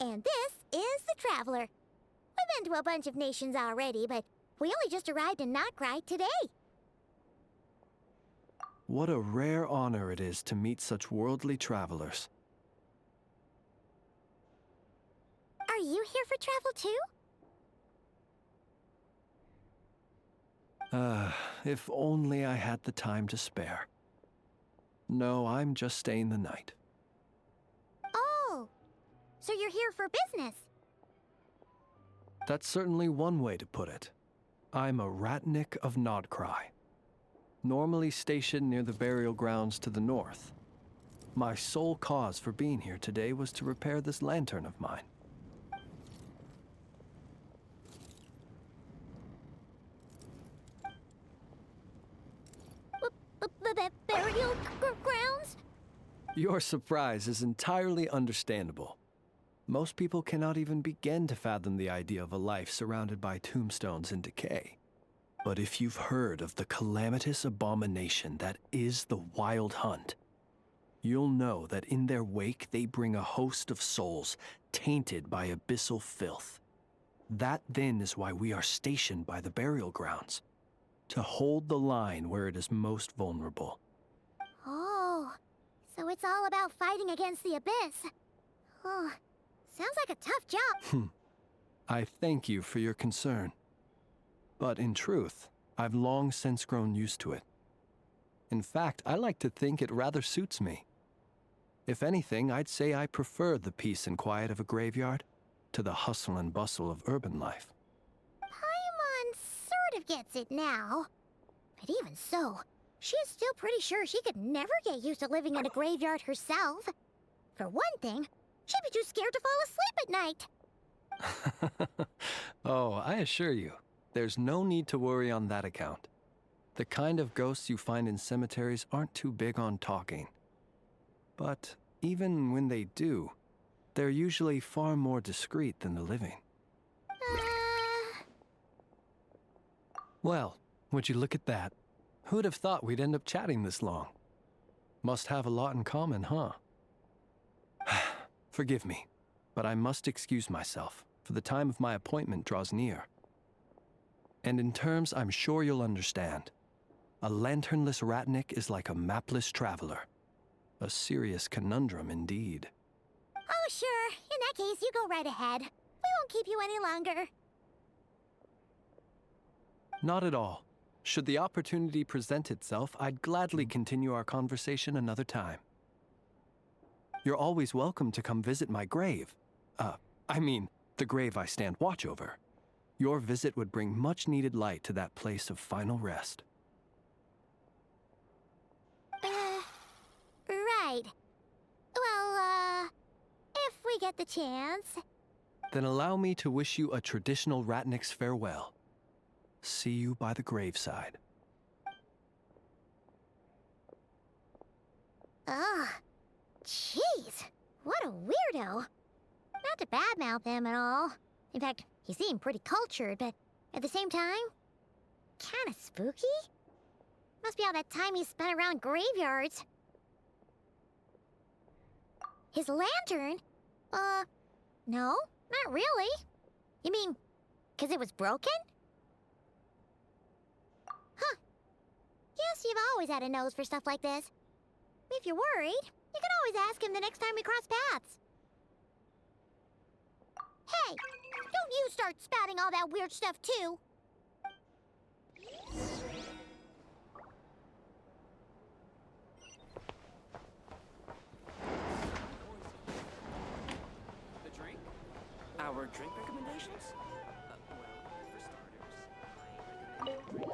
and this is the Traveler. We've been to a bunch of nations already, but we only just arrived in Krai today. What a rare honor it is to meet such worldly travelers. Are you here for travel too? If only I had the time to spare. No, I'm just staying the night. Oh, so you're here for business? That's certainly one way to put it. I'm a Ratnik of Nodkrai, normally stationed near the burial grounds to the north. My sole cause for being here today was to repair this lantern of mine. Burial grounds? Your surprise is entirely understandable. Most people cannot even begin to fathom the idea of a life surrounded by tombstones and decay. But if you've heard of the calamitous abomination that is the Wild Hunt, you'll know that in their wake they bring a host of souls tainted by abyssal filth. That then is why we are stationed by the burial grounds, to hold the line where it is most vulnerable. Oh, so it's all about fighting against the abyss. Oh, sounds like a tough job. I thank you for your concern. But in truth, I've long since grown used to it. In fact, I like to think it rather suits me. If anything, I'd say I prefer the peace and quiet of a graveyard to the hustle and bustle of urban life. Paimon sort of gets it now. But even so, she is still pretty sure she could never get used to living in a graveyard herself. For one thing, she'd be too scared to fall asleep at night. Oh, I assure you, there's no need to worry on that account. The kind of ghosts you find in cemeteries aren't too big on talking. But even when they do, they're usually far more discreet than the living. Well, would you look at that? Who'd have thought we'd end up chatting this long? Must have a lot in common, huh? Forgive me, but I must excuse myself, for the time of my appointment draws near. And in terms I'm sure you'll understand, a lanternless Ratnik is like a mapless traveler. A serious conundrum indeed. Oh, sure. In that case, you go right ahead. We won't keep you any longer. Not at all. Should the opportunity present itself, I'd gladly continue our conversation another time. You're always welcome to come visit my grave. I mean, the grave I stand watch over. Your visit would bring much needed light to that place of final rest. Right. Well, if we get the chance. Then allow me to wish you a traditional Ratnik's farewell. See you by the graveside. Ugh. Jeez. What a weirdo. Not to badmouth him at all. In fact, he seemed pretty cultured, but at the same time, kinda spooky? Must be all that time he spent around graveyards. His lantern? No, not really. You mean, 'cause it was broken? Huh. Guess you've always had a nose for stuff like this. If you're worried, you can always ask him the next time we cross paths. Hey, don't you start spouting all that weird stuff too. The drink? Our drink recommendations? Well, for starters, I recommend...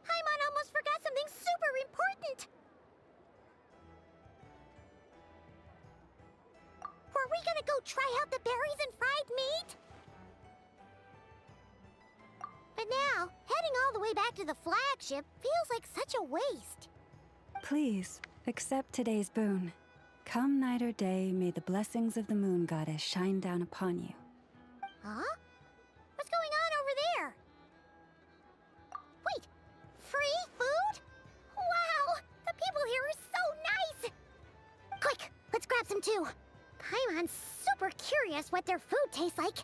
Paimon almost forgot something super important. Were we gonna go try out the berries and fried meat? But now, heading all the way back to the flagship feels like such a waste. Please, accept today's boon. Come night or day, may the blessings of the moon goddess shine down upon you. Huh? What's going on over there? Wait, free food? Wow, the people here are so nice! Quick, let's grab some too. Paimon's super curious what their food tastes like.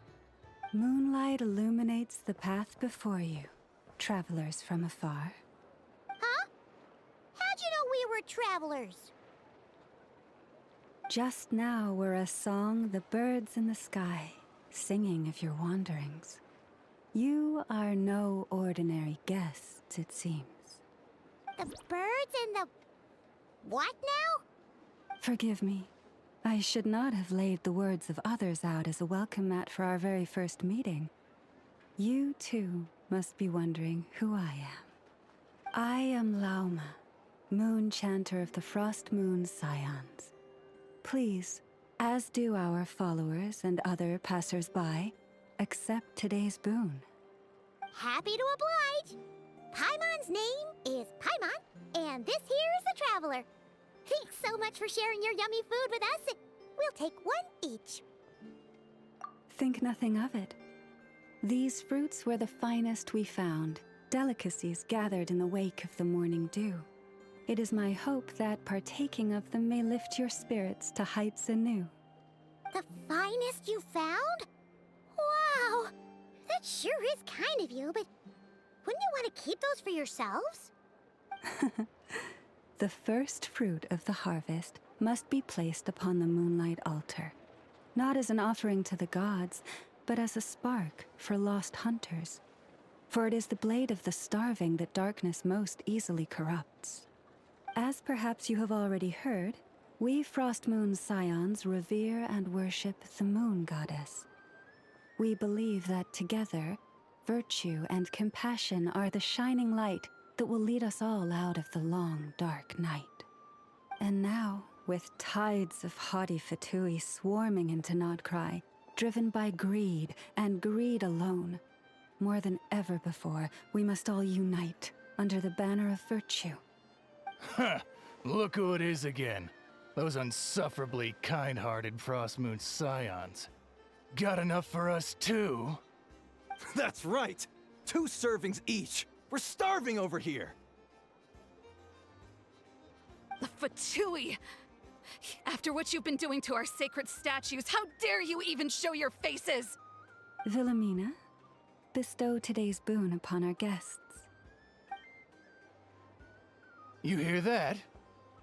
Moonlight illuminates the path before you, travelers from afar. Huh? How'd you know we were travelers? Just now were a song the birds in the sky, singing of your wanderings. You are no ordinary guests, it seems. The birds and the... what now? Forgive me. I should not have laid the words of others out as a welcome mat for our very first meeting. You, too, must be wondering who I am. I am Lauma, moon chanter of the Frost Moon Scions. Please, as do our followers and other passers-by, accept today's boon. Happy to oblige. Paimon's name is Paimon, and this here is the Traveler. Thanks so much for sharing your yummy food with us. We'll take one each. Think nothing of it. These fruits were the finest we found, delicacies gathered in the wake of the morning dew. It is my hope that partaking of them may lift your spirits to heights anew. The finest you found? Wow! That sure is kind of you, but wouldn't you want to keep those for yourselves? The first fruit of the harvest must be placed upon the moonlight altar, not as an offering to the gods, but as a spark for lost hunters. For it is the blade of the starving that darkness most easily corrupts. As perhaps you have already heard, we Frost Moon Scions revere and worship the moon goddess. We believe that together, virtue and compassion are the shining light that will lead us all out of the long, dark night. And now, with tides of haughty Fatui swarming into Nodkrai, driven by greed, and greed alone, more than ever before, we must all unite under the banner of virtue. Huh, look who it is again. Those unsufferably kind-hearted Frost Moon Scions. Got enough for us too? That's right! 2 servings each! We're starving over here! Fatui! After what you've been doing to our sacred statues, how dare you even show your faces? Wilhelmina, bestow today's boon upon our guests. You hear that?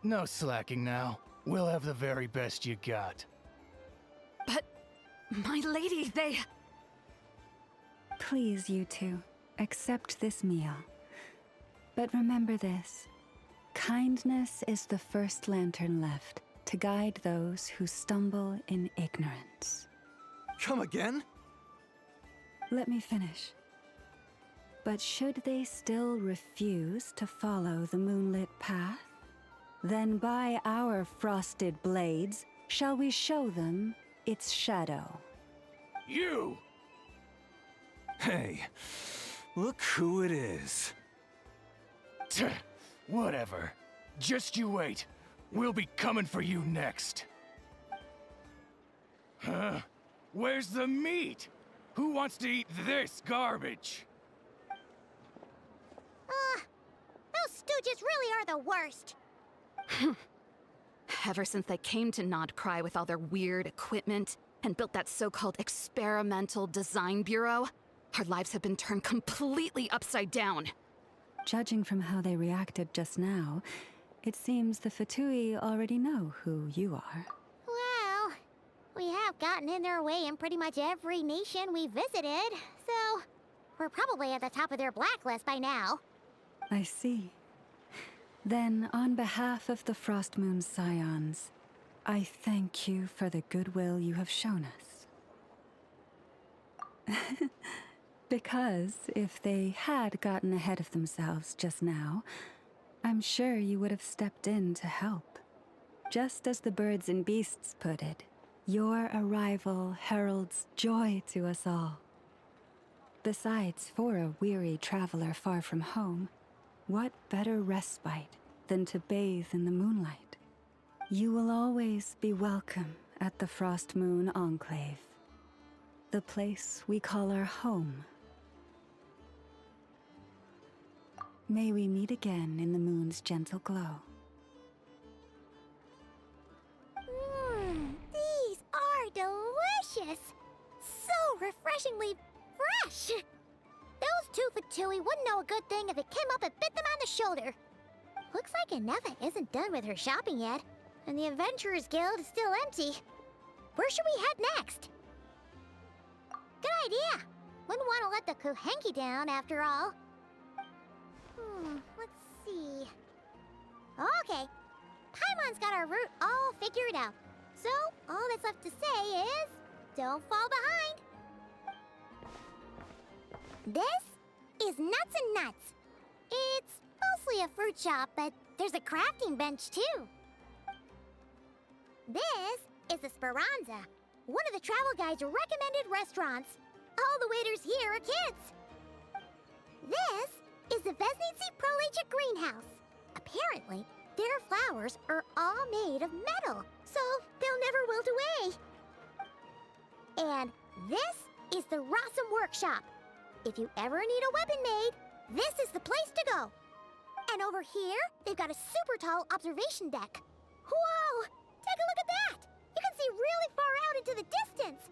No slacking now. We'll have the very best you got. But, my lady, they... Please, you two, accept this meal. But remember this. Kindness is the first lantern left to guide those who stumble in ignorance. Come again? Let me finish. But should they still refuse to follow the moonlit path, then by our frosted blades shall we show them its shadow. You! Hey, look who it is. Tch, whatever. Just you wait. We'll be coming for you next. Huh? Where's the meat? Who wants to eat this garbage? Those stooges really are the worst. Ever since they came to Nod Cry with all their weird equipment and built that so-called experimental design bureau, our lives have been turned completely upside down. Judging from how they reacted just now, it seems the Fatui already know who you are. Well, we have gotten in their way in pretty much every nation we visited, so we're probably at the top of their blacklist by now. I see. Then, on behalf of the Frost Moon Scions, I thank you for the goodwill you have shown us. Because if they had gotten ahead of themselves just now, I'm sure you would have stepped in to help. Just as the birds and beasts put it, your arrival heralds joy to us all. Besides, for a weary traveler far from home, what better respite than to bathe in the moonlight? You will always be welcome at the Frost Moon Enclave, the place we call our home. May we meet again in the moon's gentle glow. These are delicious! So refreshingly fresh! Those two Fatui wouldn't know a good thing if it came up and bit them on the shoulder. Looks like Anefa isn't done with her shopping yet, and the Adventurers Guild is still empty. Where should we head next? Good idea! Wouldn't want to let the Kuhenki down, after all. Let's see. Okay, Paimon's got our route all figured out. So, all that's left to say is, don't fall behind. This is Nuts and Nuts. It's mostly a fruit shop, but there's a crafting bench too. This is the Speranza, one of the travel guide's recommended restaurants. All the waiters here are kids. This is the Vesnitsi Prolecha greenhouse. Apparently, their flowers are all made of metal, so they'll never wilt away. And this is the Rossum Workshop. If you ever need a weapon made, this is the place to go. And over here, they've got a super tall observation deck. Whoa! Take a look at that! You can see really far out into the distance.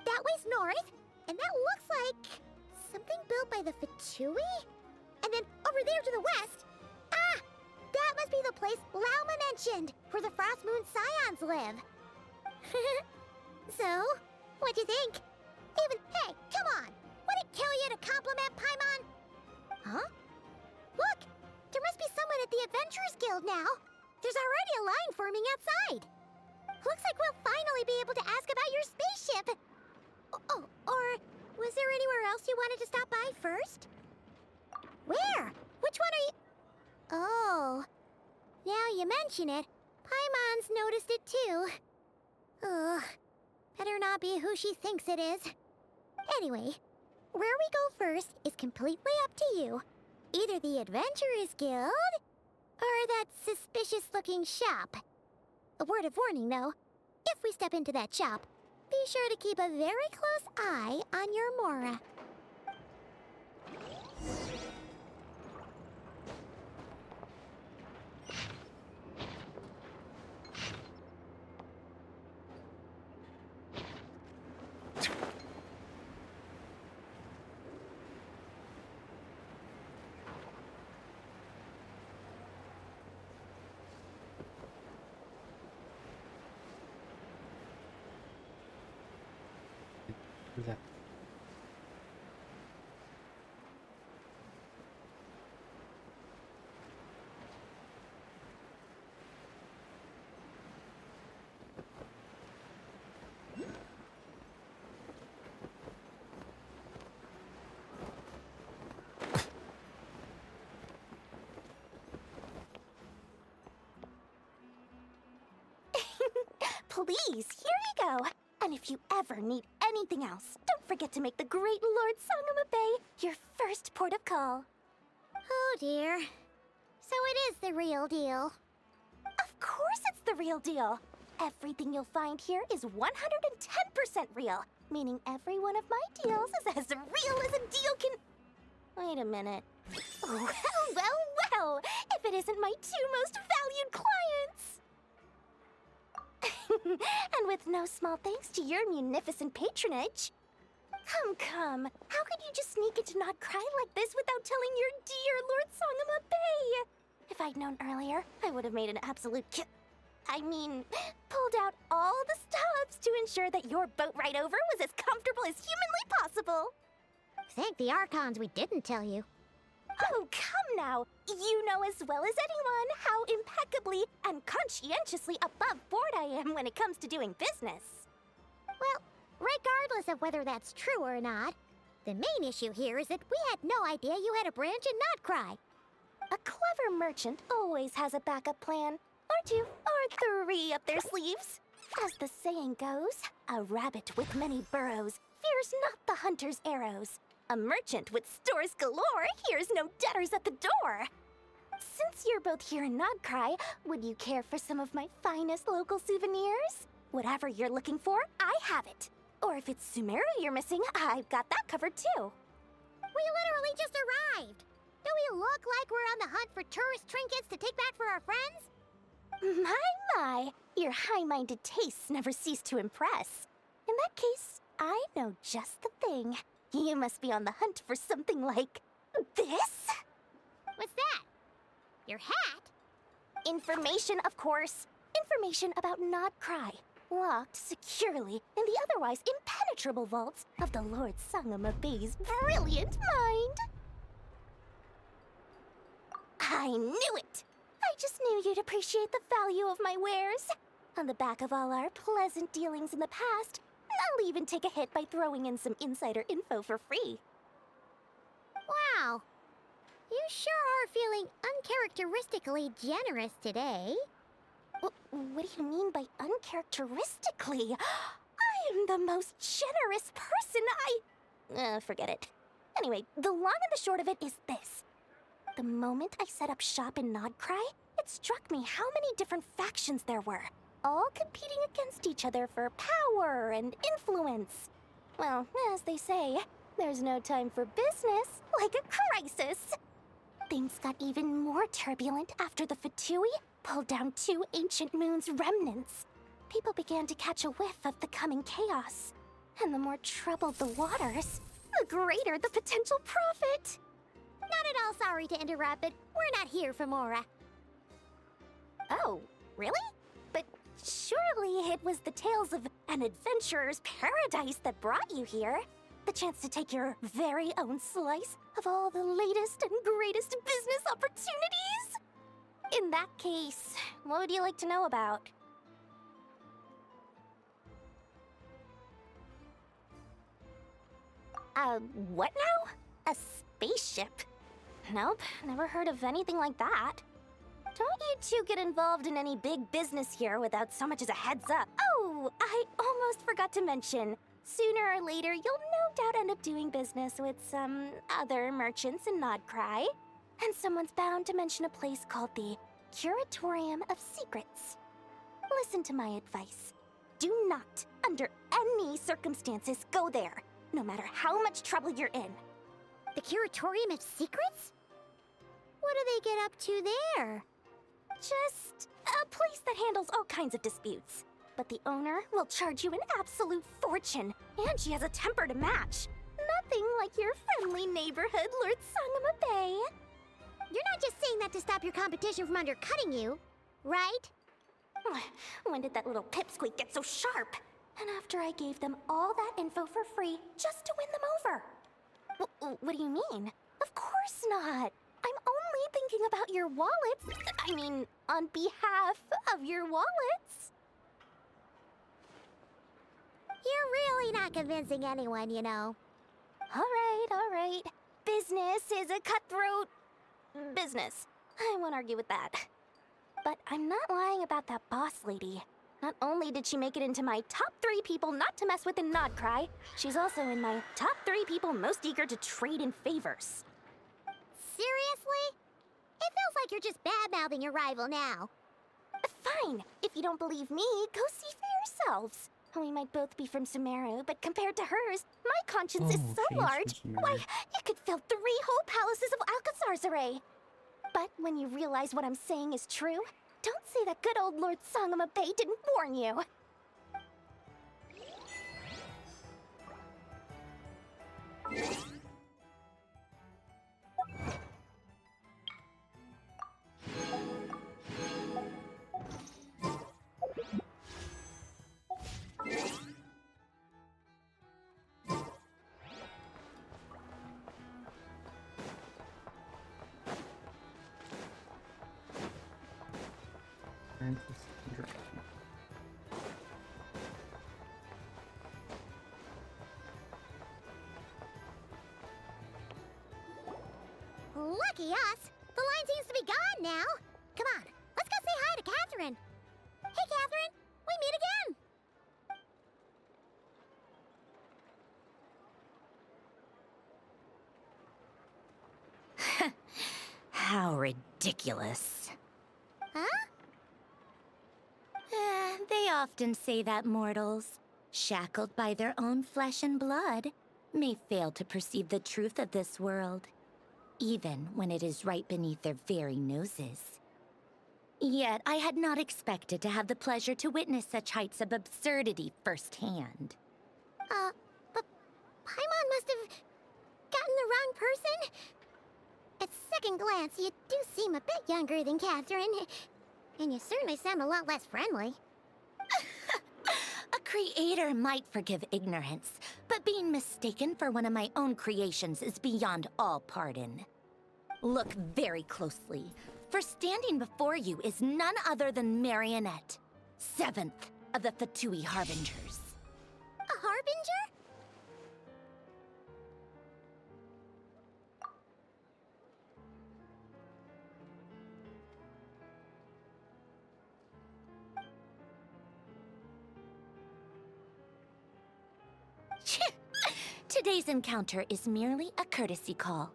That way's north, and that looks like something built by the Fatui? And then over there to the west, that must be the place Lauma mentioned, where the Frost Moon Scions live. So, what'd you think? Hey, come on! Would it kill you to compliment Paimon? Huh? Look! There must be someone at the Adventurers Guild now. There's already a line forming outside. Looks like we'll finally be able to ask about your spaceship. Oh, or was there anywhere else you wanted to stop by first? Where? Which one are you... Oh, now you mention it, Paimon's noticed it too. Ugh, better not be who she thinks it is. Anyway, where we go first is completely up to you. Either the Adventurers Guild, or that suspicious-looking shop. A word of warning, though. If we step into that shop, be sure to keep a very close eye on your Mora. Who's that? please, here you go. And if you ever need anything else, don't forget to make the great Lord Sangama Bay your first port of call. Oh dear. So it is the real deal. Of course it's the real deal. Everything you'll find here is 110% real, meaning every one of my deals is as real as a deal can... Wait a minute. Well, if it isn't my two most valued clients! And with no small thanks to your munificent patronage. Come, how could you just sneak into Not Cry like this without telling your dear Lord Sangama Bay? If I'd known earlier, I would have made an absolute pulled out all the stops to ensure that your boat ride over was as comfortable as humanly possible. Thank the Archons we didn't tell you. Oh, come now. You know as well as anyone how impeccably and conscientiously above board I am when it comes to doing business. Well, regardless of whether that's true or not, the main issue here is that we had no idea you had a branch in Not Cry. A clever merchant always has a backup plan. Or two, or three up their sleeves. As the saying goes, a rabbit with many burrows fears not the hunter's arrows. A merchant with stores galore hears no debtors at the door. Since you're both here in Not Cry, would you care for some of my finest local souvenirs? Whatever you're looking for, I have it. Or if it's Sumeru you're missing, I've got that covered too. We literally just arrived. Do we look like we're on the hunt for tourist trinkets to take back for our friends? My, your high-minded tastes never cease to impress. In that case, I know just the thing. You must be on the hunt for something like this? What's that? Your hat? Information, of course. Information about Not Cry, locked securely in the otherwise impenetrable vaults of the Lord Sangama Bay's brilliant mind. I knew it! I just knew you'd appreciate the value of my wares. On the back of all our pleasant dealings in the past, I'll even take a hit by throwing in some insider info for free. Wow. You sure are feeling uncharacteristically generous today. What do you mean by uncharacteristically? I am the most generous person forget it. Anyway, the long and the short of it is this. The moment I set up shop in Not Cry, it struck me how many different factions there were, all competing against each other for power and influence. Well, as they say, there's no time for business like a crisis. Things got even more turbulent after the Fatui pulled down two ancient moon's remnants. People began to catch a whiff of the coming chaos. And the more troubled the waters, the greater the potential profit. Not at all sorry to interrupt, but we're not here for Mora. Oh, really? But surely it was the tales of an adventurer's paradise that brought you here. The chance to take your very own slice of all the latest and greatest business opportunities? In that case, what would you like to know about? What now? A spaceship? Nope, never heard of anything like that. Don't you two get involved in any big business here without so much as a heads up. Oh, I almost forgot to mention. Sooner or later, you'll no doubt end up doing business with some other merchants in Not Cry. And someone's bound to mention a place called the Curatorium of Secrets. Listen to my advice. Do not, under any circumstances, go there, no matter how much trouble you're in. The Curatorium of Secrets? What do they get up to there? Just a place that handles all kinds of disputes. But the owner will charge you an absolute fortune, and she has a temper to match. Nothing like your friendly neighborhood, Lord Sangama Bay. You're not just saying that to stop your competition from undercutting you, right? When did that little pipsqueak get so sharp? And after I gave them all that info for free just to win them over. What do you mean? Of course not. I'm only thinking about your wallets. I mean, on behalf of your wallets. You're really not convincing anyone, you know. All right. Business is a cutthroat business. I won't argue with that. But I'm not lying about that boss lady. Not only did she make it into my top 3 people not to mess with in Nod Cry, she's also in my top 3 people most eager to trade in favors. Seriously? It feels like you're just bad-mouthing your rival now. Fine. If you don't believe me, go see for yourselves. We might both be from Sumeru, but compared to hers, my conscience is so large. Why, it could fill 3 whole palaces of Alcazar's array. But when you realize what I'm saying is true, don't say that good old Lord Sangama Bay didn't warn you. Lucky us! The line seems to be gone now. Come on, let's go say hi to Catherine. Hey, Catherine, we meet again. How ridiculous. Huh? They often say that mortals, shackled by their own flesh and blood, may fail to perceive the truth of this world, even when it is right beneath their very noses. Yet I had not expected to have the pleasure to witness such heights of absurdity firsthand. But Paimon must have gotten the wrong person? At second glance, you do seem a bit younger than Catherine, and you certainly sound a lot less friendly. A creator might forgive ignorance, but being mistaken for one of my own creations is beyond all pardon. Look very closely, for standing before you is none other than Marionette, 7th of the Fatui Harbingers. A harbinger? Today's encounter is merely a courtesy call.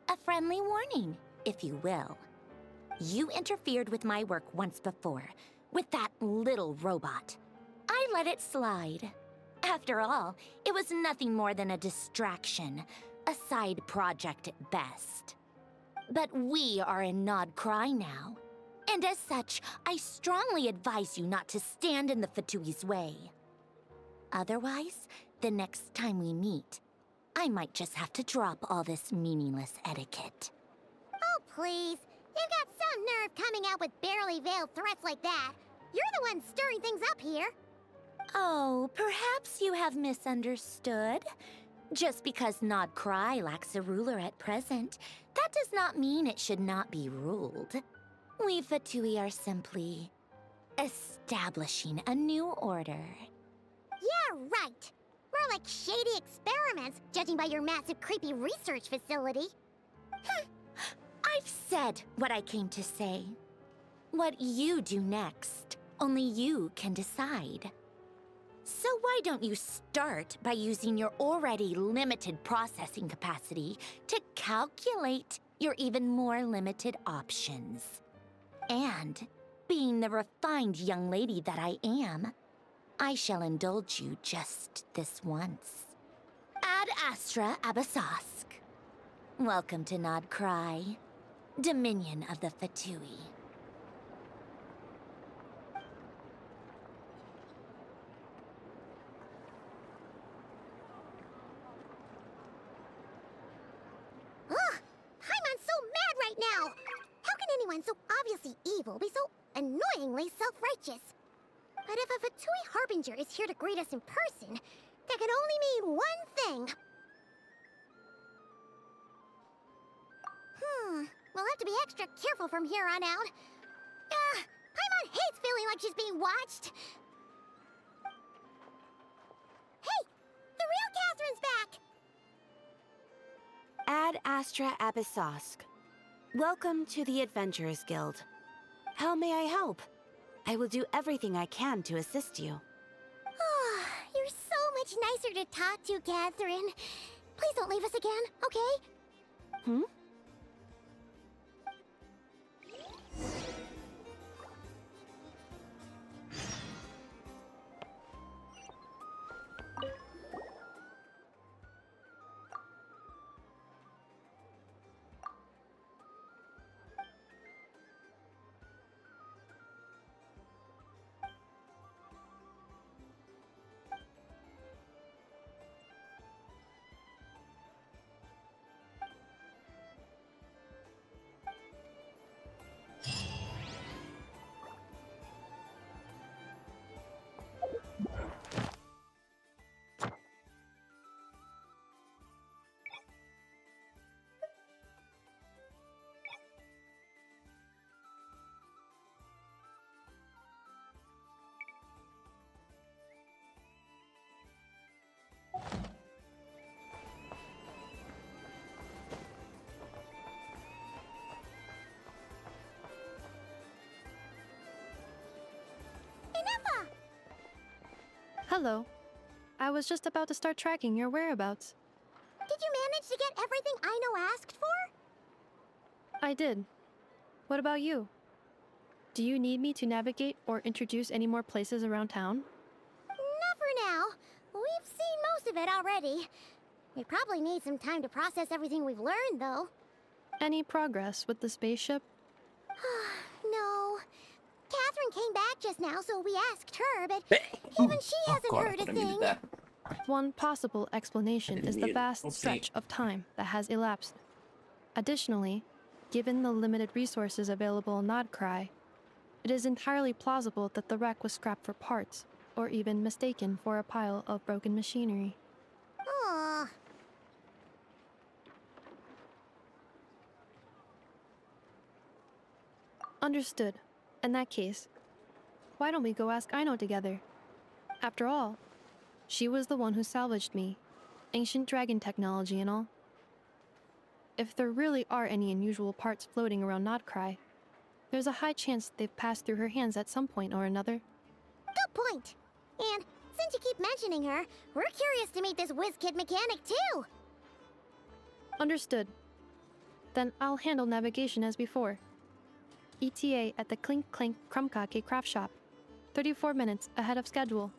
A friendly warning, if you will. You interfered with my work once before, with that little robot. I let it slide. After all, it was nothing more than a distraction, a side project at best. But we are in Nod Cry now, and as such, I strongly advise you not to stand in the Fatui's way. Otherwise, the next time we meet, I might just have to drop all this meaningless etiquette. Oh, please. You've got some nerve coming out with barely veiled threats like that. You're the one stirring things up here. Oh, perhaps you have misunderstood. Just because Nod Cry lacks a ruler at present, that does not mean it should not be ruled. We Fatui are simply establishing a new order. Yeah, right. More like shady experiments, judging by your massive, creepy research facility. I've said what I came to say. What you do next, only you can decide. So why don't you start by using your already limited processing capacity to calculate your even more limited options? And, being the refined young lady that I am, I shall indulge you just this once. Ad Astra Abasask. Welcome to Nod Cry, Dominion of the Fatui. Ugh! Paimon's so mad right now! How can anyone so obviously evil be so annoyingly self-righteous? But if a Fatui Harbinger is here to greet us in person, that can only mean one thing. We'll have to be extra careful from here on out. Paimon hates feeling like she's being watched. Hey! The real Catherine's back! Ad Astra Abyssosque. Welcome to the Adventurers Guild. How may I help? I will do everything I can to assist you. Oh, you're so much nicer to talk to, Catherine. Please don't leave us again, okay? Hmm? Hello. I was just about to start tracking your whereabouts. Did you manage to get everything Aino asked for? I did. What about you? Do you need me to navigate or introduce any more places around town? Not for now. We've seen most of it already. We probably need some time to process everything we've learned, though. Any progress with the spaceship? No. Catherine came back just now, so we asked her, but even she hasn't heard a thing. One possible explanation is the vast Okay. stretch of time that has elapsed. Additionally, given the limited resources available in Nodcry, it is entirely plausible that the wreck was scrapped for parts, or even mistaken for a pile of broken machinery. Aw. Understood. In that case, why don't we go ask Aino together? After all, she was the one who salvaged me, ancient dragon technology and all. If there really are any unusual parts floating around Nodcry, there's a high chance they've passed through her hands at some point or another. Good point. And since you keep mentioning her, we're curious to meet this whiz-kid mechanic, too. Understood. Then I'll handle navigation as before. ETA at the Clink Clink Krumkake craft shop. 34 minutes ahead of schedule.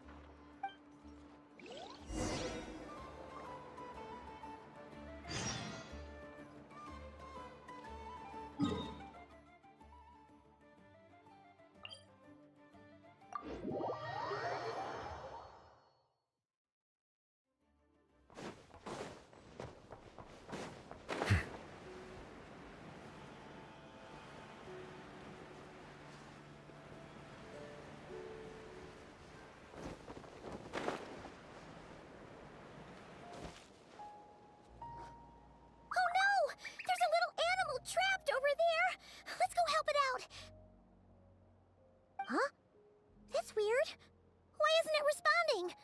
Oh no! There's a little animal trapped over there! Let's go help it out! Huh? That's weird. Why isn't it responding?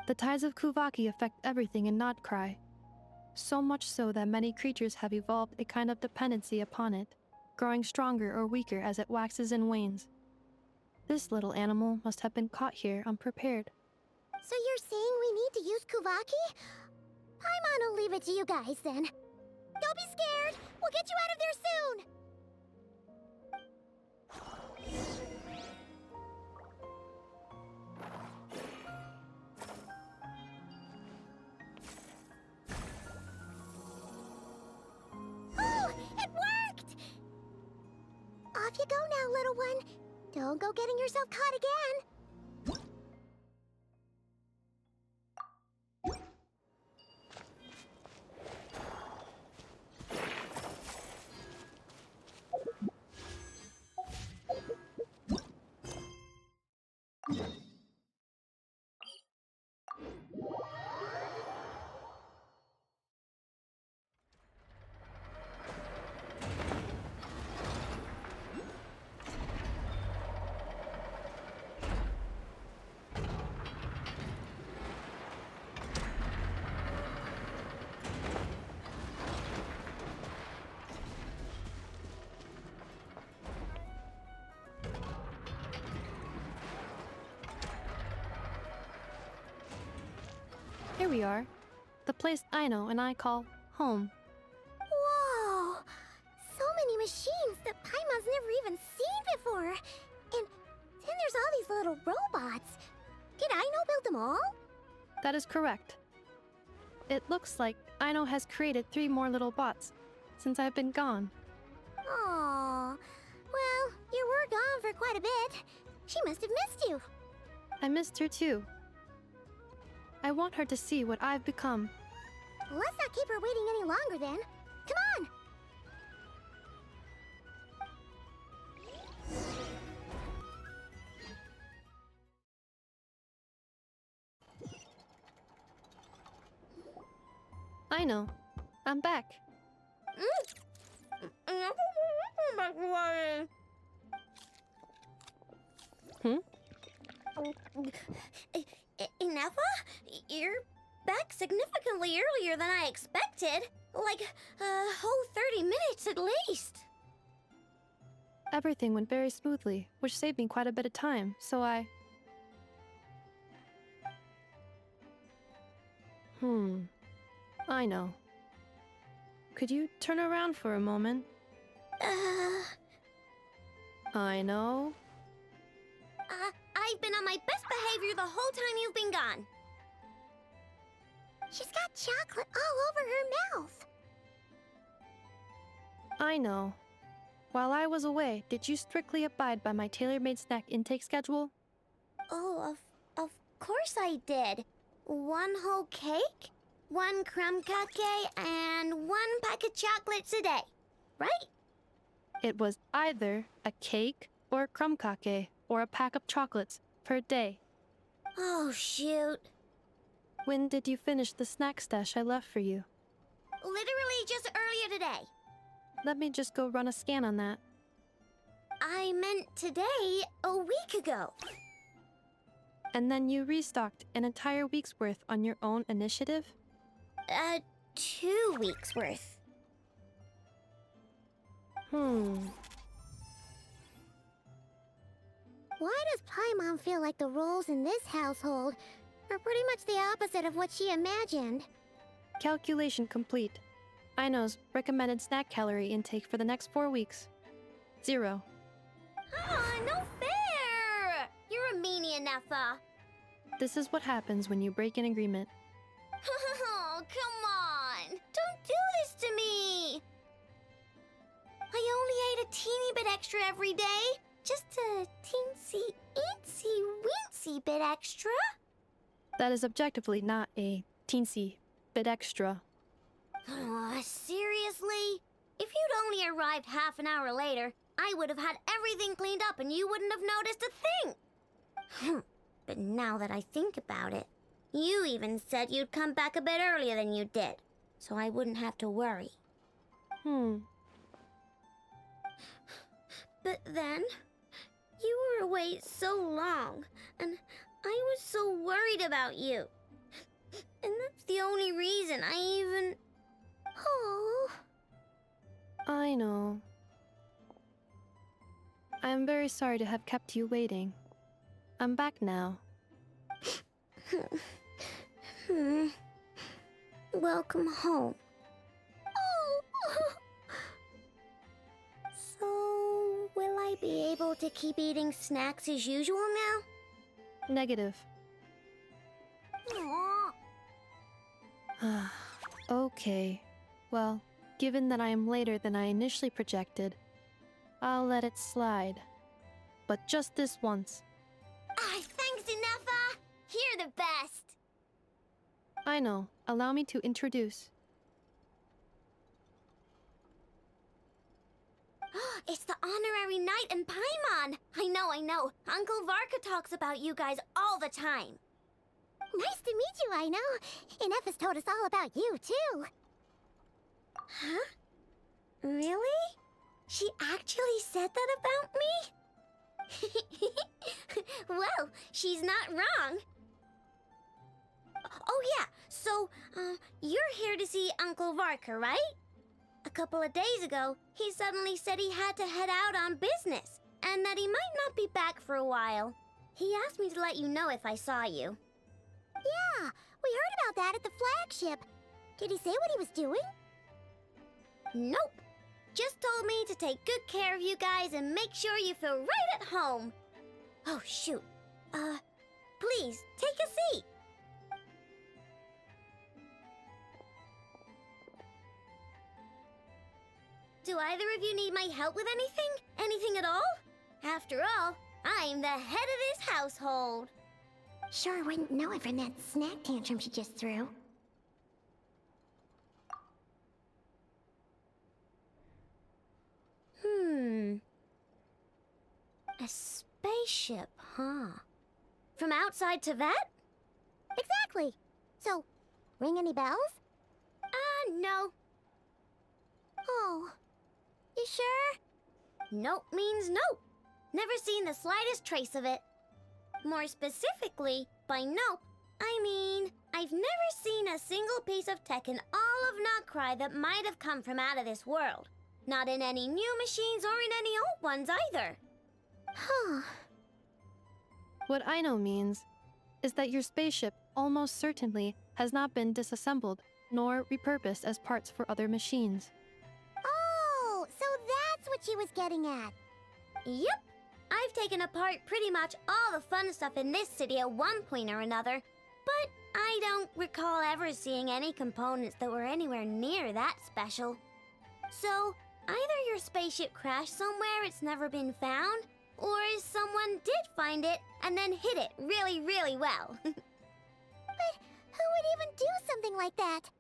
The tides of Kuvaki affect everything in Nodcry. So much so that many creatures have evolved a kind of dependency upon it, growing stronger or weaker as it waxes and wanes. This little animal must have been caught here unprepared. So you're saying we need to use Kuvaki? Paimon will leave it to you guys then. Don't be scared! We'll get you out of there soon! Oh! It worked! Off you go now, little one. Don't go getting yourself caught again. here we are. The place Aino and I call home. Whoa! So many machines that Paimon's never even seen before. And then there's all these little robots. Did Aino build them all? That is correct. It looks like Aino has created 3 more little bots since I've been gone. Aww. Well, you were gone for quite a bit. She must have missed you. I missed her too. I want her to see what I've become. Let's not keep her waiting any longer then. Come on! Aino, I'm back. Hmm? Ineffa? You're back significantly earlier than I expected. Like a whole 30 minutes at least. Everything went very smoothly, which saved me quite a bit of time, so I... I know. Could you turn around for a moment? I know. I've been on my best behavior the whole time you've been gone. She's got chocolate all over her mouth. I know. While I was away, did you strictly abide by my tailor-made snack intake schedule? Oh, of course I did. 1 whole cake, 1 crumb cake, and 1 pack of chocolates a day, right? It was either a cake or a crumb cake or a pack of chocolates per day. Oh, shoot. When did you finish the snack stash I left for you? Literally just earlier today. Let me just go run a scan on that. I meant today, a week ago. And then you restocked an entire week's worth on your own initiative? 2 weeks worth. Why does Paimon feel like the roles in this household are pretty much the opposite of what she imagined? Calculation complete. Aino's recommended snack calorie intake for the next 4 weeks. 0. No fair! You're a meanie, Ineffa. This is what happens when you break an agreement. Oh, come on! Don't do this to me! I only ate a teeny bit extra every day. Just a teensy-eensy-weensy bit extra. That is objectively not a teensy bit extra. Seriously? If you'd only arrived half an hour later, I would have had everything cleaned up and you wouldn't have noticed a thing. But now that I think about it, you even said you'd come back a bit earlier than you did, so I wouldn't have to worry. But then, you were away so long, and I was so worried about you. And that's the only reason I even... Oh. I know. I am very sorry to have kept you waiting. I'm back now. Welcome home. Oh. So, will I be able to keep eating snacks as usual now? Negative. Okay. Well, given that I am later than I initially projected, I'll let it slide. But just this once. Thanks, Ineffa! You're the best! I know. Allow me to introduce. It's the honorary knight and Paimon! I know. Uncle Varka talks about you guys all the time. Nice to meet you, I know. Ineffa's told us all about you, too. Huh? Really? She actually said that about me? Well, she's not wrong. Oh yeah, so, you're here to see Uncle Varka, right? A couple of days ago, he suddenly said he had to head out on business, and that he might not be back for a while. He asked me to let you know if I saw you. Yeah, We heard about that at the flagship. Did he say what he was doing? Nope. Just told me to take good care of you guys and make sure you feel right at home. Oh, shoot. Please, take a seat. Do either of you need my help with anything? Anything at all? After all, I'm the head of this household. Sure wouldn't know it from that snack tantrum she just threw. A spaceship, huh? From outside to that? Exactly. So, ring any bells? No. Oh. You sure? Nope means nope. Never seen the slightest trace of it. More specifically, by nope, I mean, I've never seen a single piece of tech in all of Notcry that might have come from out of this world. Not in any new machines or in any old ones either. Huh. What Aino means is that your spaceship almost certainly has not been disassembled nor repurposed as parts for other machines. Oh, so that's what she was getting at. Yep. I've taken apart pretty much all the fun stuff in this city at one point or another, but I don't recall ever seeing any components that were anywhere near that special. So, either your spaceship crashed somewhere it's never been found, or someone did find it and then hid it really, really well. But who would even do something like that?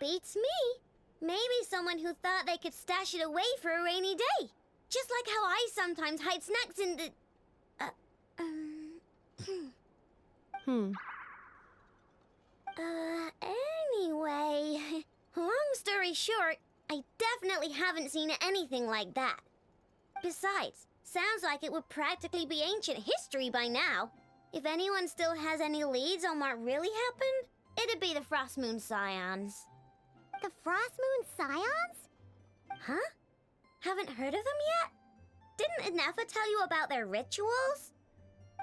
Beats me. Maybe someone who thought they could stash it away for a rainy day. Just like how I sometimes hide snacks in the... Anyway... Long story short, I definitely haven't seen anything like that. Besides, sounds like it would practically be ancient history by now. If anyone still has any leads on what really happened, it'd be the Frost Moon Scions. The Frost Moon Scions? Huh? Haven't heard of them yet? Didn't Inefa tell you about their rituals?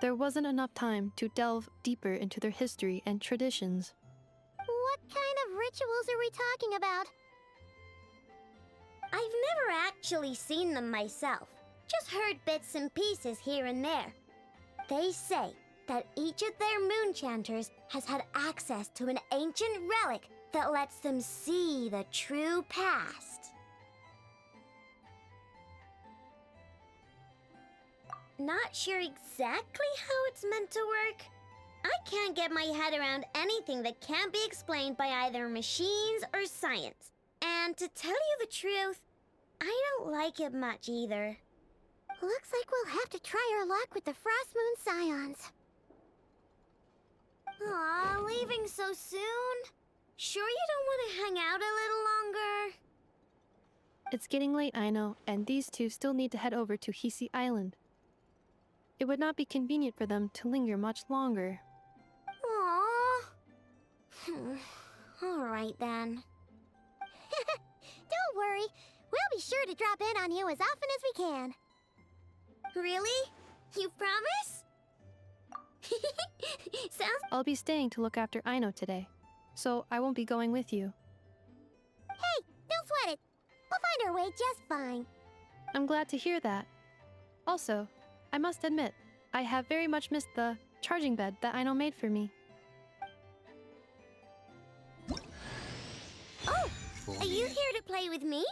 There wasn't enough time to delve deeper into their history and traditions. What kind of rituals are we talking about? I've never actually seen them myself. Just heard bits and pieces here and there. They say that each of their moon chanters has had access to an ancient relic that lets them see the true past. Not sure exactly how it's meant to work. I can't get my head around anything that can't be explained by either machines or science. And to tell you the truth, I don't like it much either. Looks like we'll have to try our luck with the Frost Moon Scions. Aw, leaving so soon? Sure you don't want to hang out a little longer? It's getting late, I know, and these two still need to head over to Hisi Island. It would not be convenient for them to linger much longer. Aww. Alright then. Don't worry. We'll be sure to drop in on you as often as we can. Really? You promise? Sounds... I'll be staying to look after Aino today, so I won't be going with you. Hey, don't sweat it. We'll find our way just fine. I'm glad to hear that. Also, I must admit, I have very much missed the charging bed that Aino made for me. Oh, are you here to play with me?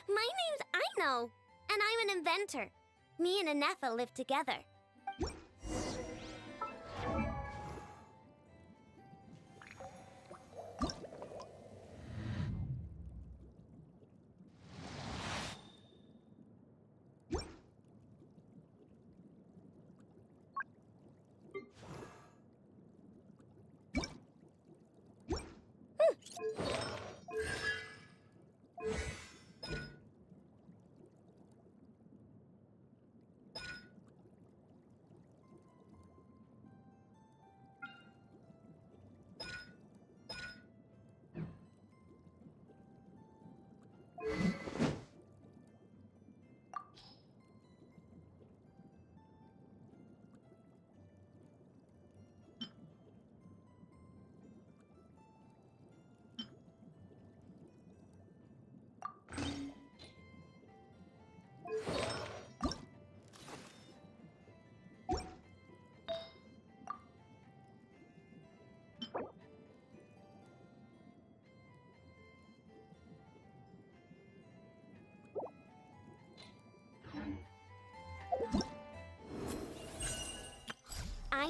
My name's Aino, and I'm an inventor. Me and Inefa live together.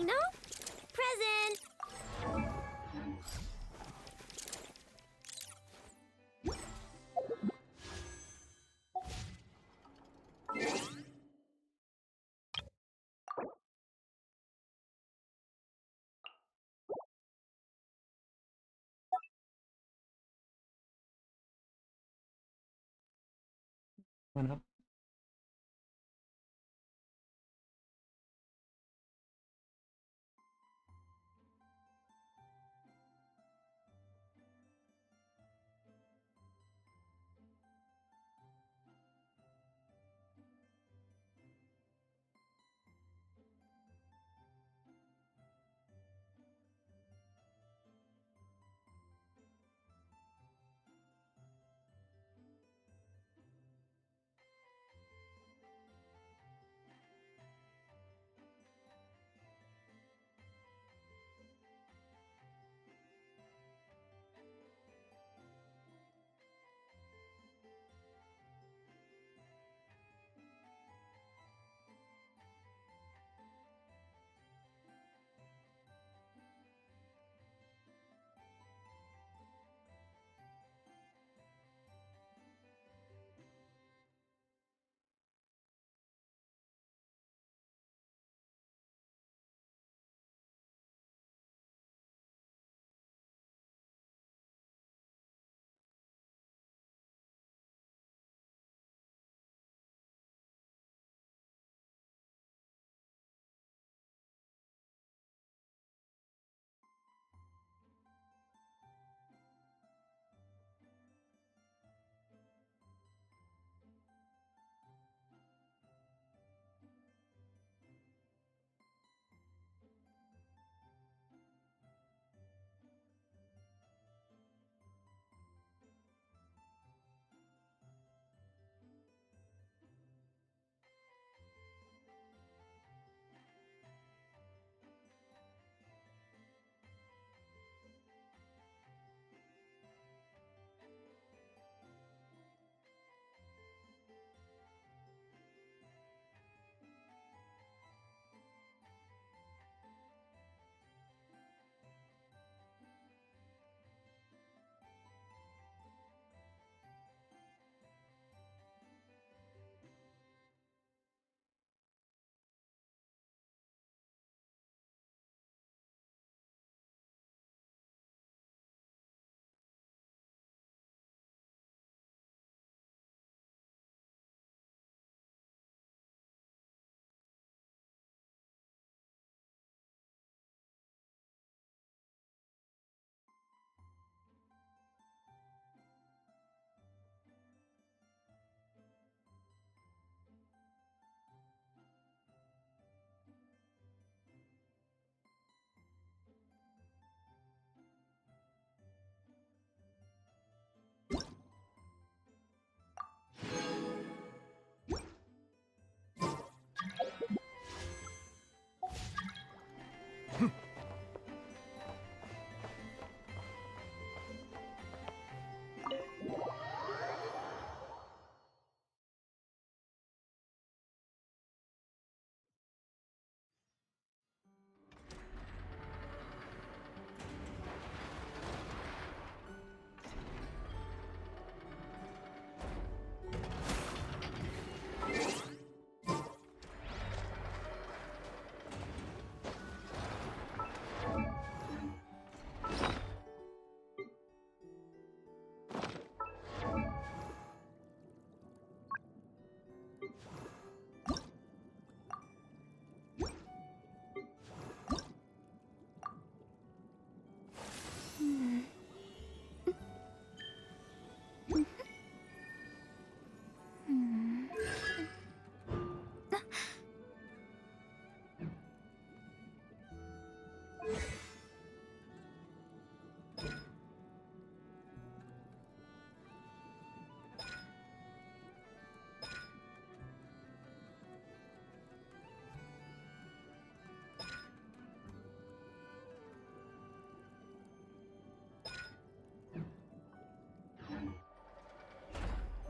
Aino? Present! Went up.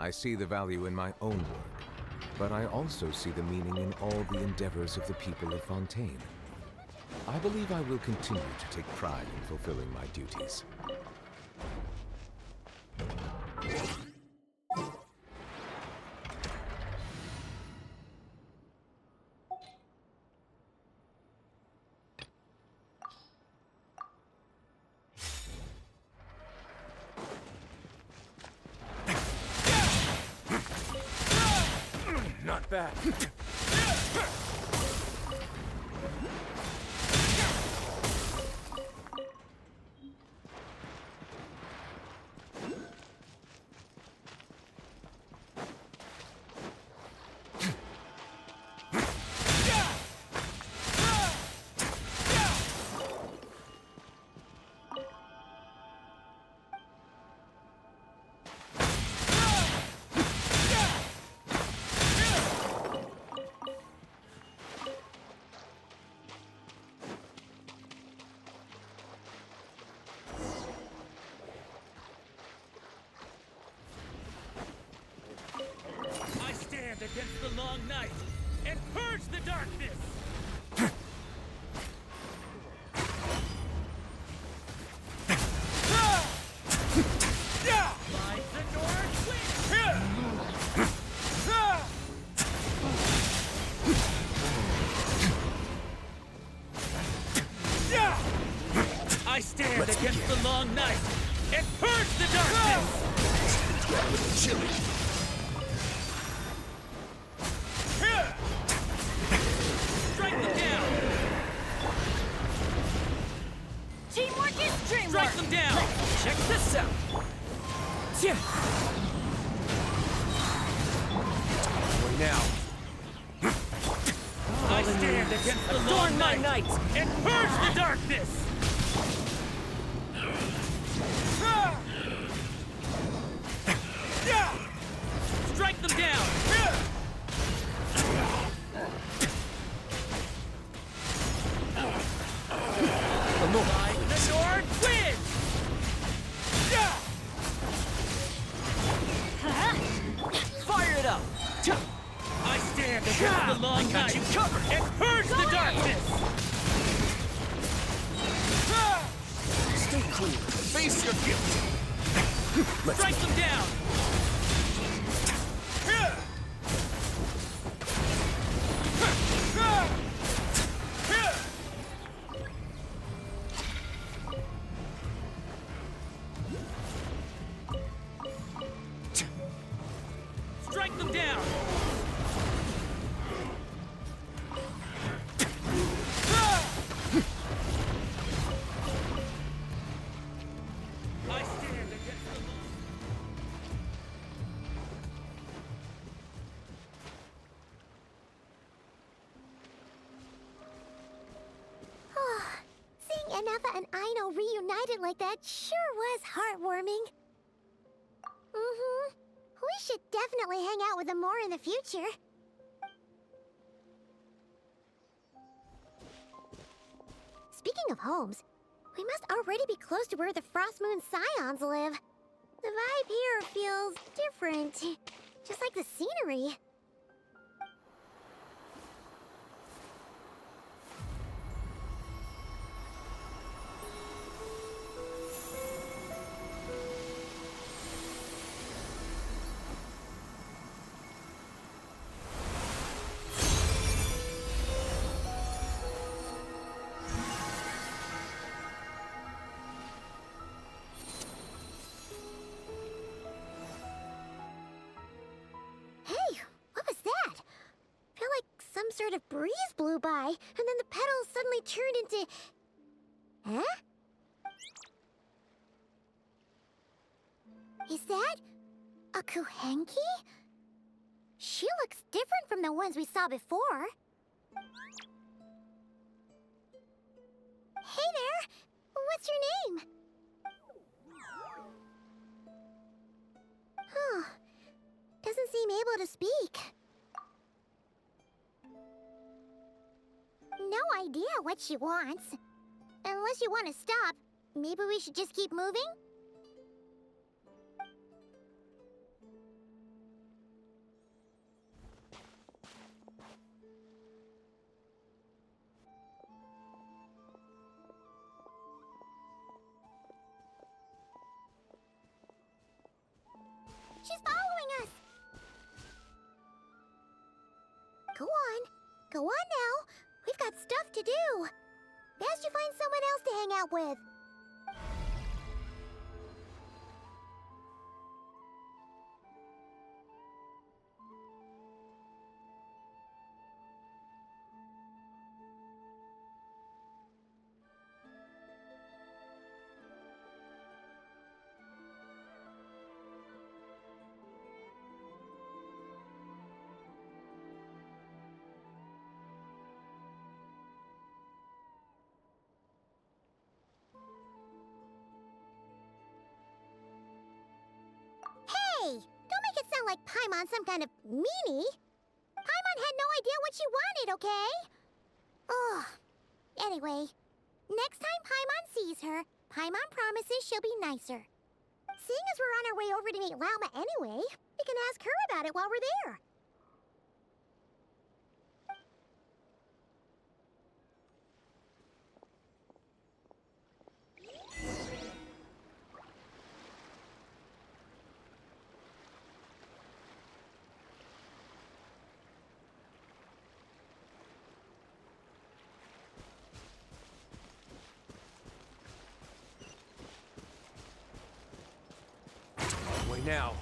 I see the value in my own work, but I also see the meaning in all the endeavors of the people of Fontaine. I believe I will continue to take pride in fulfilling my duties. Not bad. Against the long night and purge the darkness! By the north wind! I stand against the long night and purge the darkness! Get a little chilly. Strike them down! Check this out! Way now. I stand against the long night and purge the darkness! Strike them down! By the north wind! Fire it up! I stand against the long night and purge the darkness! Stay clear. Face your guilt. Strike them down! Strike them down! I stand against the Seeing Anafa and Aino reunited like that sure was heartwarming. Mm-hmm. We should definitely hang out with them more in the future. Speaking of homes, we must already be close to where the Frost Moon Scions live. The vibe here feels different, just like the scenery. Sort of breeze blew by, and then the petals suddenly turned into... Huh? Is that... a Kuhenki? She looks different from the ones we saw before. Hey there! What's your name? Huh. Doesn't seem able to speak. No idea what she wants. Unless you want to stop, maybe we should just keep moving? She's following us! Go on. Go on now. We've got stuff to do. Best you find someone else to hang out with. Hey! Don't make it sound like Paimon's some kind of meanie. Paimon had no idea what she wanted, okay? Ugh. Anyway, next time Paimon sees her, Paimon promises she'll be nicer. Seeing as we're on our way over to meet Lauma anyway, we can ask her about it while we're there. Way now.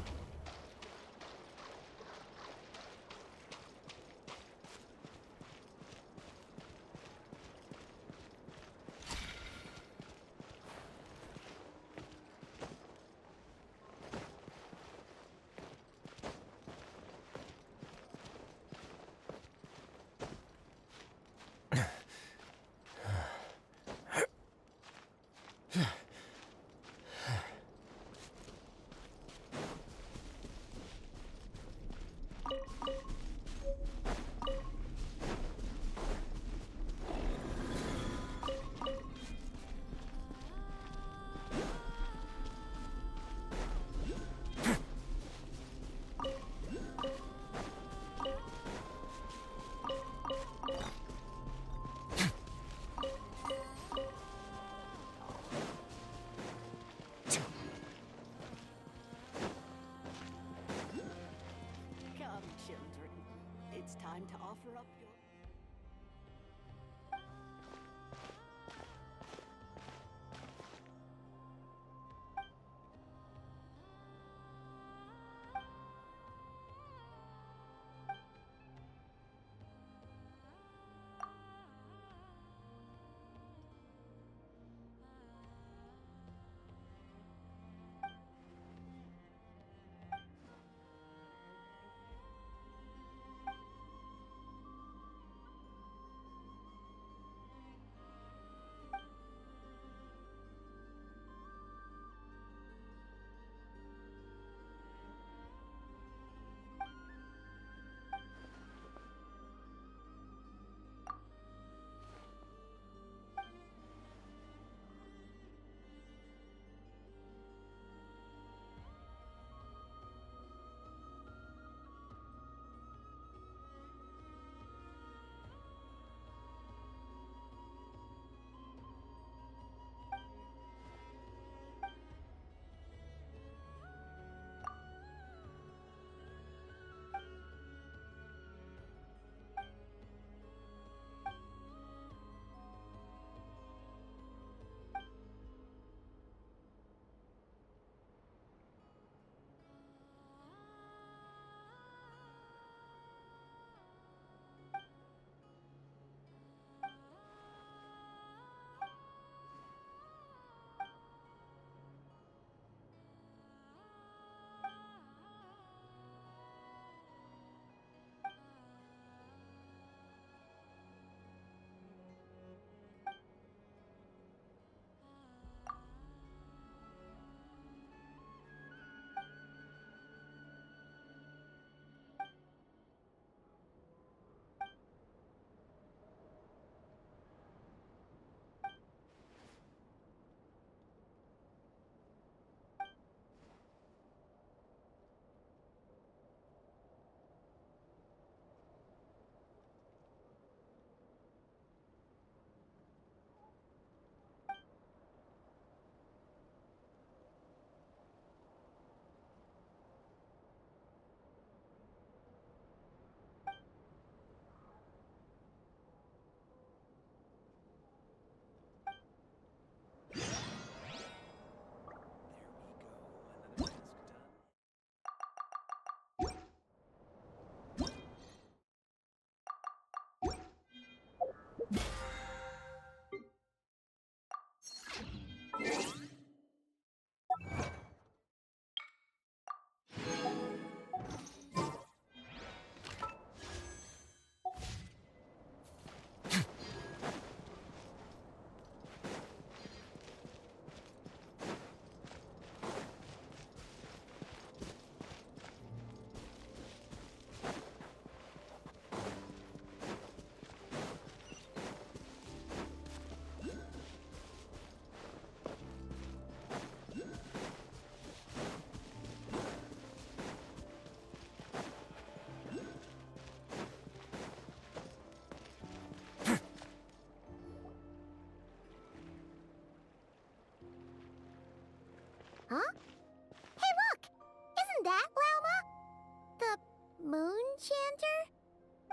Come, children. It's time to offer up your...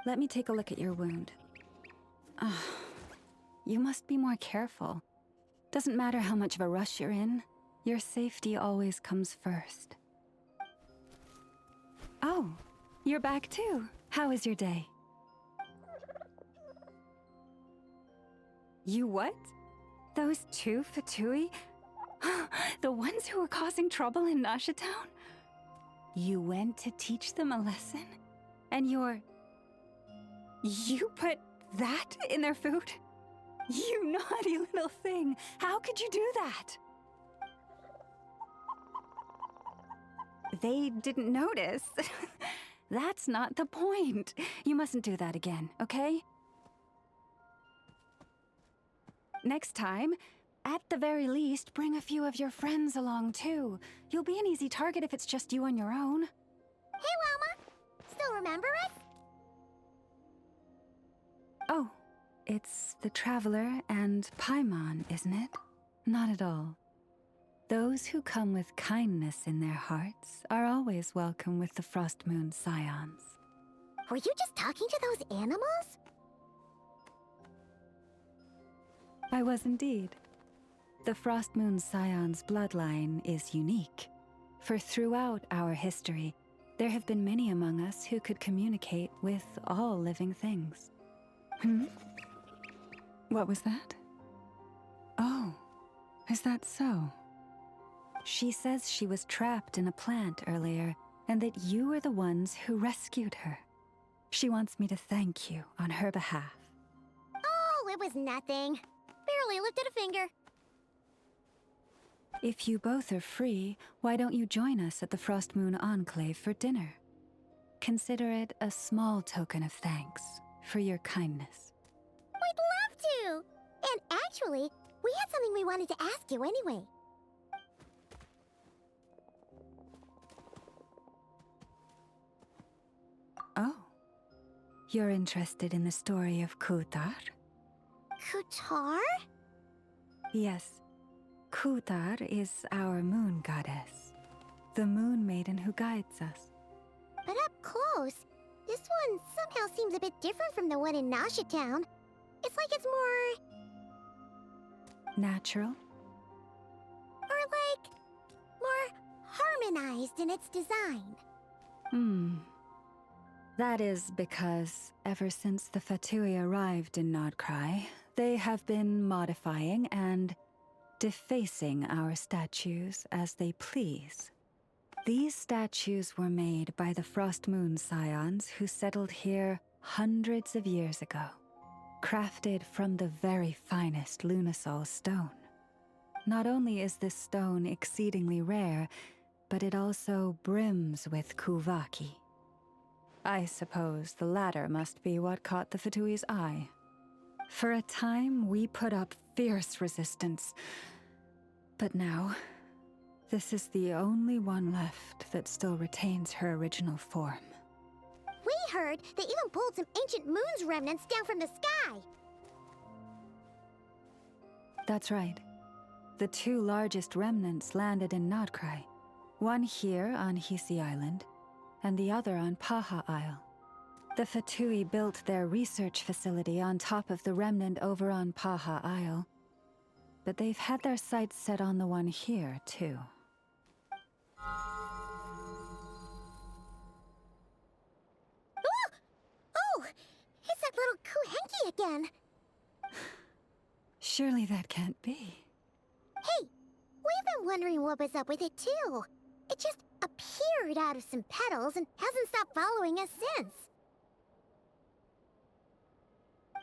Let me take a look at your wound. Ah, you must be more careful. Doesn't matter how much of a rush you're in, your safety always comes first. Oh, you're back too. How was your day? You what? Those two Fatui? The ones who were causing trouble in Nasha Town? You went to teach them a lesson? And you put that in their food? You naughty little thing! How could you do that? They didn't notice. That's not the point. You mustn't do that again, okay? Next time, at the very least, bring a few of your friends along too. You'll be an easy target if it's just you on your own. Hey, Wilma! Still remember us? Oh, it's the Traveler and Paimon, isn't it? Not at all. Those who come with kindness in their hearts are always welcome with the Frost Moon Scions. Were you just talking to those animals? I was indeed. The Frost Moon Scion's bloodline is unique, for throughout our history, there have been many among us who could communicate with all living things. What was that? Oh, is that so? She says she was trapped in a plant earlier, and that you were the ones who rescued her. She wants me to thank you on her behalf. Oh, it was nothing. Barely lifted a finger. If you both are free, why don't you join us at the Frost Moon Enclave for dinner? Consider it a small token of thanks for your kindness. We'd love to! And actually, we had something we wanted to ask you anyway. Oh. You're interested in the story of Kutar? Kutar? Yes. Kutar is our moon goddess. The moon maiden who guides us. But up close, this one somehow seems a bit different from the one in Nasha Town. It's like it's more... natural? Or like... more harmonized in its design. That is because ever since the Fatui arrived in Nodkrai, they have been modifying and defacing our statues as they please. These statues were made by the Frost Moon Scions who settled here hundreds of years ago, crafted from the very finest Lunasol stone. Not only is this stone exceedingly rare, but it also brims with Kuvaki. I suppose the latter must be what caught the Fatui's eye. For a time, we put up fierce resistance. But now, this is the only one left that still retains her original form. We heard they even pulled some ancient moon's remnants down from the sky. That's right. The two largest remnants landed in Nodkrai. One here on Hisi Island, and the other on Paha Isle. The Fatui built their research facility on top of the remnant over on Paha Isle. But they've had their sights set on the one here, too. Oh! It's that little Kuhenki again! Surely that can't be. Hey! We've been wondering what was up with it, too. It just appeared out of some petals and hasn't stopped following us since.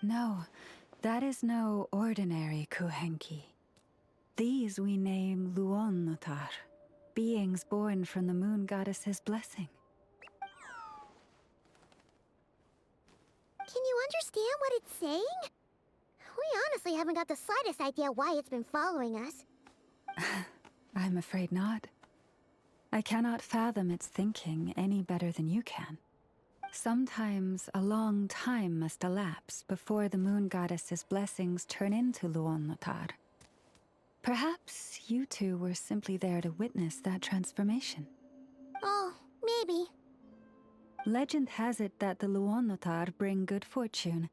No, that is no ordinary Kuhenki. These we name Luonnotar, beings born from the moon goddess's blessing. Can you understand what it's saying? We honestly haven't got the slightest idea why it's been following us. I'm afraid not. I cannot fathom its thinking any better than you can. Sometimes a long time must elapse before the moon goddess's blessings turn into Luonnotar. Perhaps you two were simply there to witness that transformation. Oh, maybe. Legend has it that the Luonotar bring good fortune.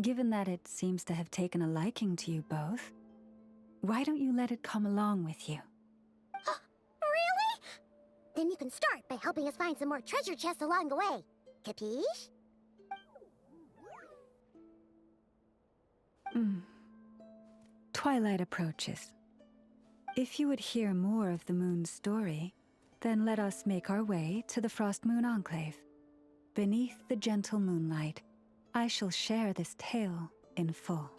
Given that it seems to have taken a liking to you both, why don't you let it come along with you? Really? Then you can start by helping us find some more treasure chests along the way. Capiche? Twilight approaches. If you would hear more of the moon's story, then let us make our way to the Frost Moon Enclave. Beneath the gentle moonlight, I shall share this tale in full.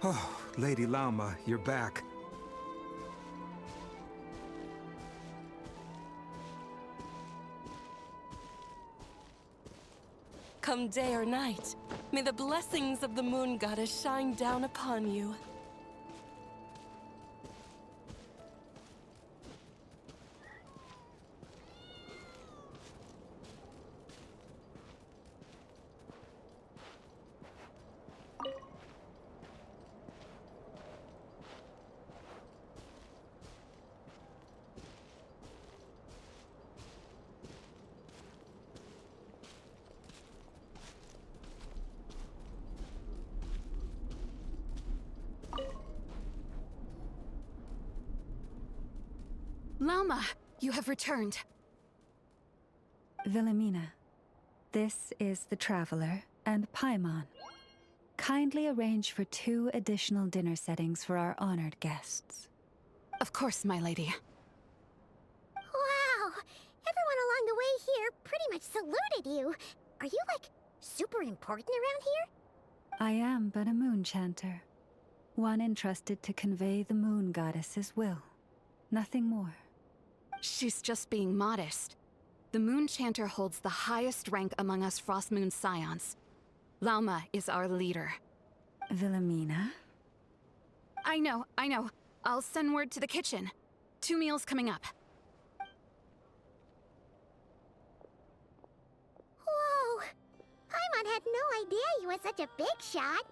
Oh, Lady Lauma, you're back. Come day or night, may the blessings of the moon goddess shine down upon you. Lauma, you have returned. Wilhelmina, this is the Traveler and Paimon. Kindly arrange for 2 additional dinner settings for our honored guests. Of course, my lady. Wow! Everyone along the way here pretty much saluted you. Are you, like, super important around here? I am but a moon chanter, one entrusted to convey the moon goddess's will. Nothing more. She's just being modest. The Moon Chanter holds the highest rank among us Frost Moon Scions. Lauma is our leader. Wilhelmina? I know. I'll send word to the kitchen. 2 meals coming up. Whoa! Paimon had no idea you were such a big shot.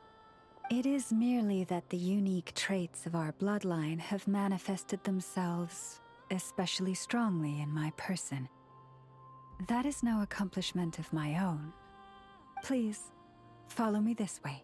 It is merely that the unique traits of our bloodline have manifested themselves especially strongly in my person. That is no accomplishment of my own. Please, follow me this way.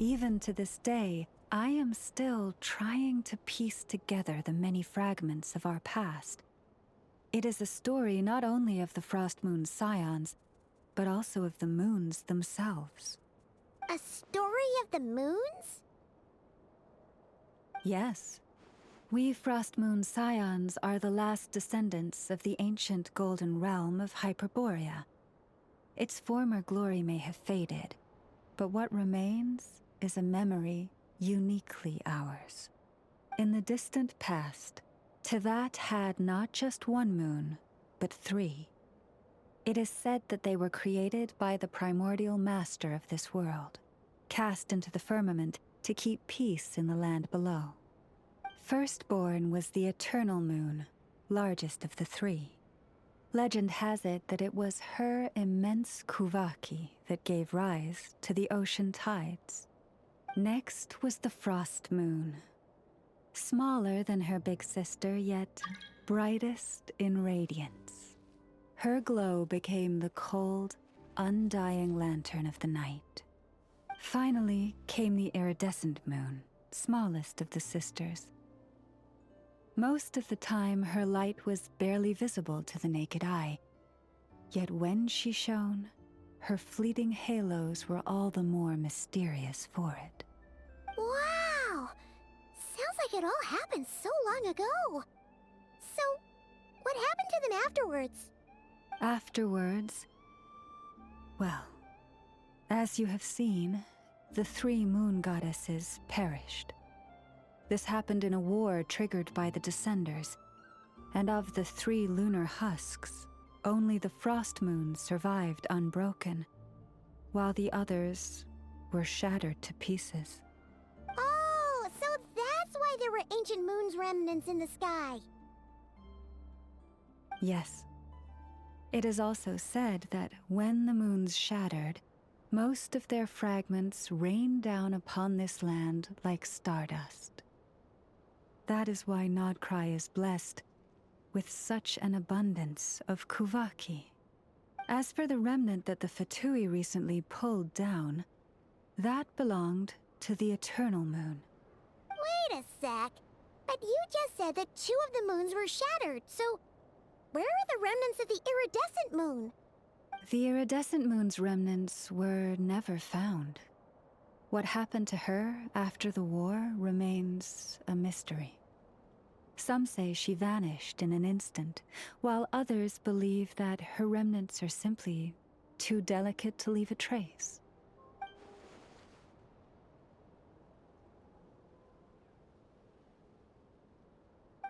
Even to this day, I am still trying to piece together the many fragments of our past. It is a story not only of the Frost Moon Scions, but also of the moons themselves. A story of the moons? Yes. We Frost Moon Scions are the last descendants of the ancient golden realm of Hyperborea. Its former glory may have faded, but what remains is a memory uniquely ours. In the distant past, Tevat had not just one moon, but 3. It is said that they were created by the primordial master of this world, cast into the firmament to keep peace in the land below. Firstborn was the eternal moon, largest of the 3. Legend has it that it was her immense kuvaki that gave rise to the ocean tides. Next was the frost moon. Smaller than her big sister, yet brightest in radiance. Her glow became the cold, undying lantern of the night. Finally came the iridescent moon, smallest of the sisters. Most of the time, her light was barely visible to the naked eye. Yet when she shone, her fleeting halos were all the more mysterious for it. Wow! Sounds like it all happened so long ago. So, what happened to them afterwards? Afterwards, well, as you have seen, the 3 moon goddesses perished. This happened in a war triggered by the Descenders, and of the 3 lunar husks, only the frost moon survived unbroken, while the others were shattered to pieces. Oh, so that's why there were ancient moon's remnants in the sky. Yes. It is also said that when the moons shattered, most of their fragments rained down upon this land like stardust. That is why Nodkrai is blessed with such an abundance of kuvaki. As for the remnant that the Fatui recently pulled down, that belonged to the eternal moon. Wait a sec. But you just said that 2 of the moons were shattered, so where are the remnants of the iridescent moon? The iridescent moon's remnants were never found. What happened to her after the war remains a mystery. Some say she vanished in an instant, while others believe that her remnants are simply too delicate to leave a trace.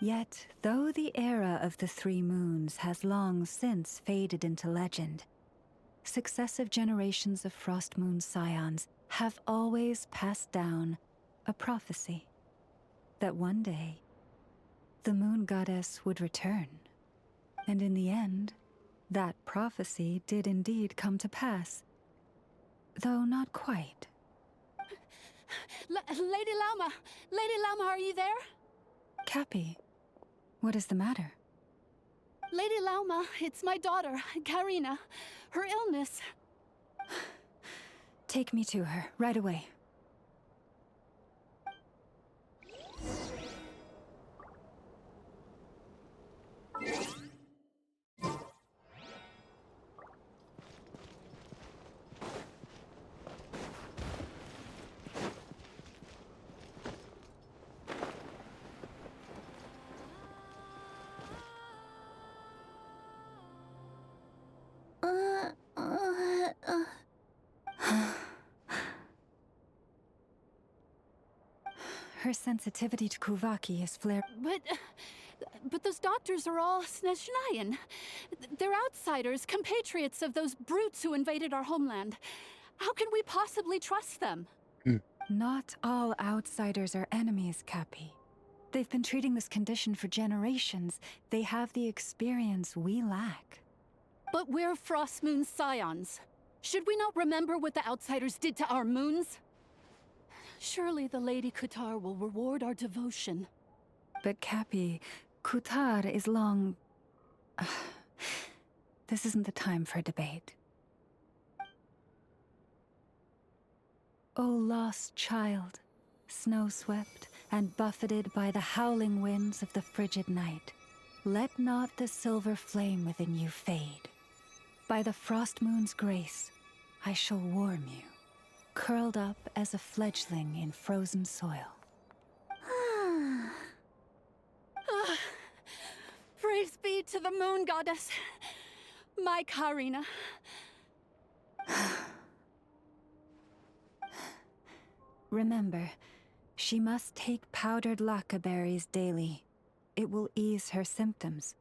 Yet, though the era of the 3 moons has long since faded into legend, successive generations of Frost Moon Scions have always passed down a prophecy that one day the moon goddess would return. And in the end, that prophecy did indeed come to pass, though not quite. Lady Lama! Lady Lama, are you there? Cappy, what is the matter? Lady Lauma, it's my daughter, Karina. Her illness. Take me to her, right away. Her sensitivity to kuvaki is flared. But those doctors are all Snezhnayan. They're outsiders, compatriots of those brutes who invaded our homeland. How can we possibly trust them? Not all outsiders are enemies, Cappy. They've been treating this condition for generations. They have the experience we lack. But we're Frost Moon Scions. Should we not remember what the outsiders did to our moons? Surely the Lady Kutar will reward our devotion. But Cappy, Kutar is long... This isn't the time for a debate. O lost child, snow-swept and buffeted by the howling winds of the frigid night, let not the silver flame within you fade. By the frost moon's grace, I shall warm you, curled up as a fledgling in frozen soil. Praise be to the moon goddess, my Karina. Remember, she must take powdered lacca berries daily. It will ease her symptoms.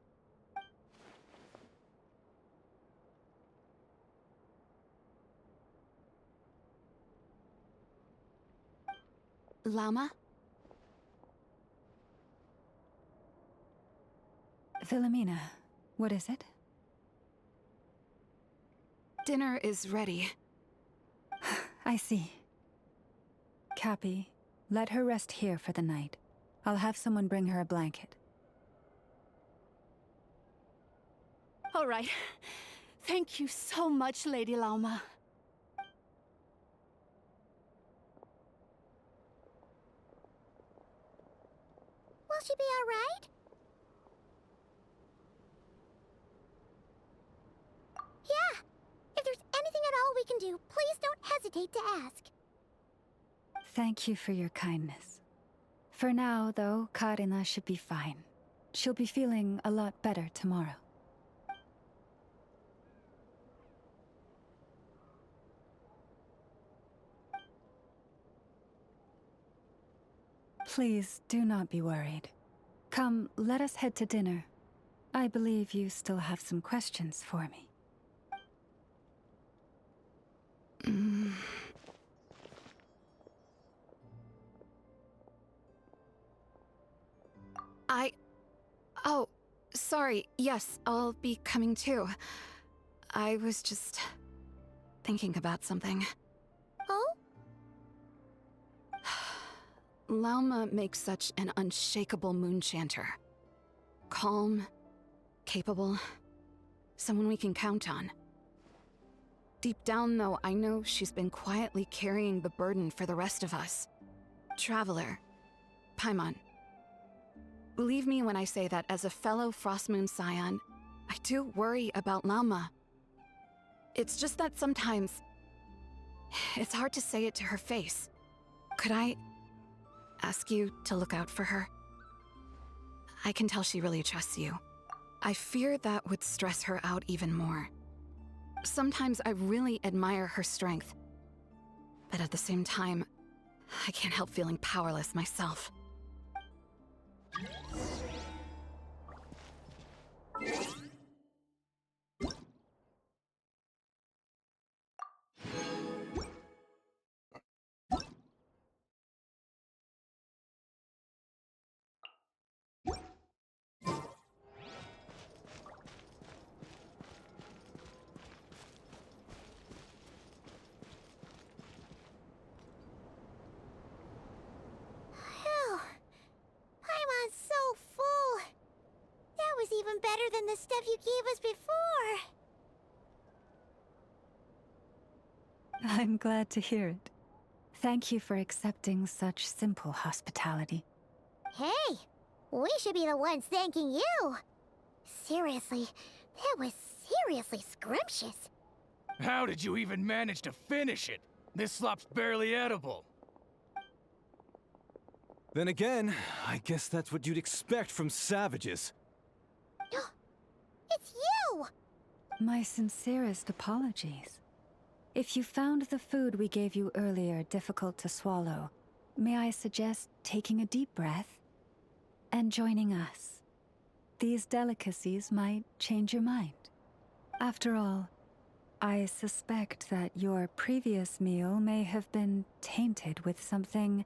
Llama? Philomena, what is it? Dinner is ready. I see. Cappy, let her rest here for the night. I'll have someone bring her a blanket. All right. Thank you so much, Lady Lauma. Will she be all right? Yeah. If there's anything at all we can do, please don't hesitate to ask. Thank you for your kindness. For now, though, Karina should be fine. She'll be feeling a lot better tomorrow. Please do not be worried. Come, let us head to dinner. I believe you still have some questions for me. Oh, sorry. Yes, I'll be coming too. I was just thinking about something. Oh? Lauma makes such an unshakable moon chanter. Calm, capable, someone we can count on. Deep down, though, I know she's been quietly carrying the burden for the rest of us. Traveler, Paimon. Believe me when I say that as a fellow Frostmoon Scion, I do worry about Lauma. It's just that sometimes it's hard to say it to her face. Could I ask you to look out for her? I can tell she really trusts you. I fear that would stress her out even more. Sometimes I really admire her strength, but at the same time, I can't help feeling powerless myself. Phew. Paimon's so full. That was even better than the stuff you gave us before. I'm glad to hear it. Thank you for accepting such simple hospitality. Hey, we should be the ones thanking you. Seriously, that was seriously scrumptious. How did you even manage to finish it? This slop's barely edible. Then again, I guess that's what you'd expect from savages. It's you! My sincerest apologies. If you found the food we gave you earlier difficult to swallow, may I suggest taking a deep breath and joining us? These delicacies might change your mind. After all, I suspect that your previous meal may have been tainted with something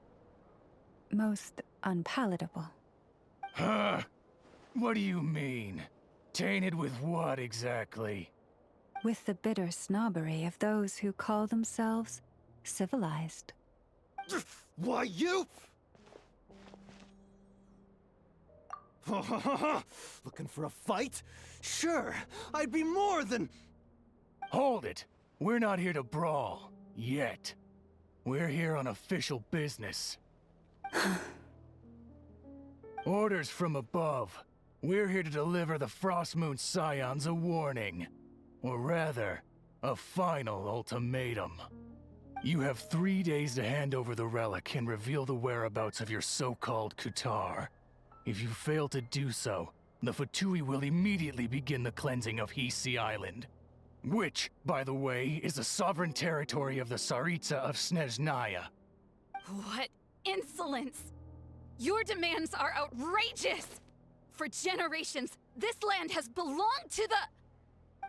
most unpalatable. Huh? What do you mean? Tainted with what exactly? With the bitter snobbery of those who call themselves civilized. Why, you? Looking for a fight? Sure, I'd be more than... Hold it! We're not here to brawl. Yet. We're here on official business. Orders from above. We're here to deliver the Frostmoon Scions a warning. Or rather, a final ultimatum. You have 3 days to hand over the relic and reveal the whereabouts of your so-called Kutar. If you fail to do so, the Fatui will immediately begin the cleansing of Hisi Island. Which, by the way, is the sovereign territory of the Tsaritsa of Snezhnaya. What insolence! Your demands are outrageous! For generations, this land has belonged to the—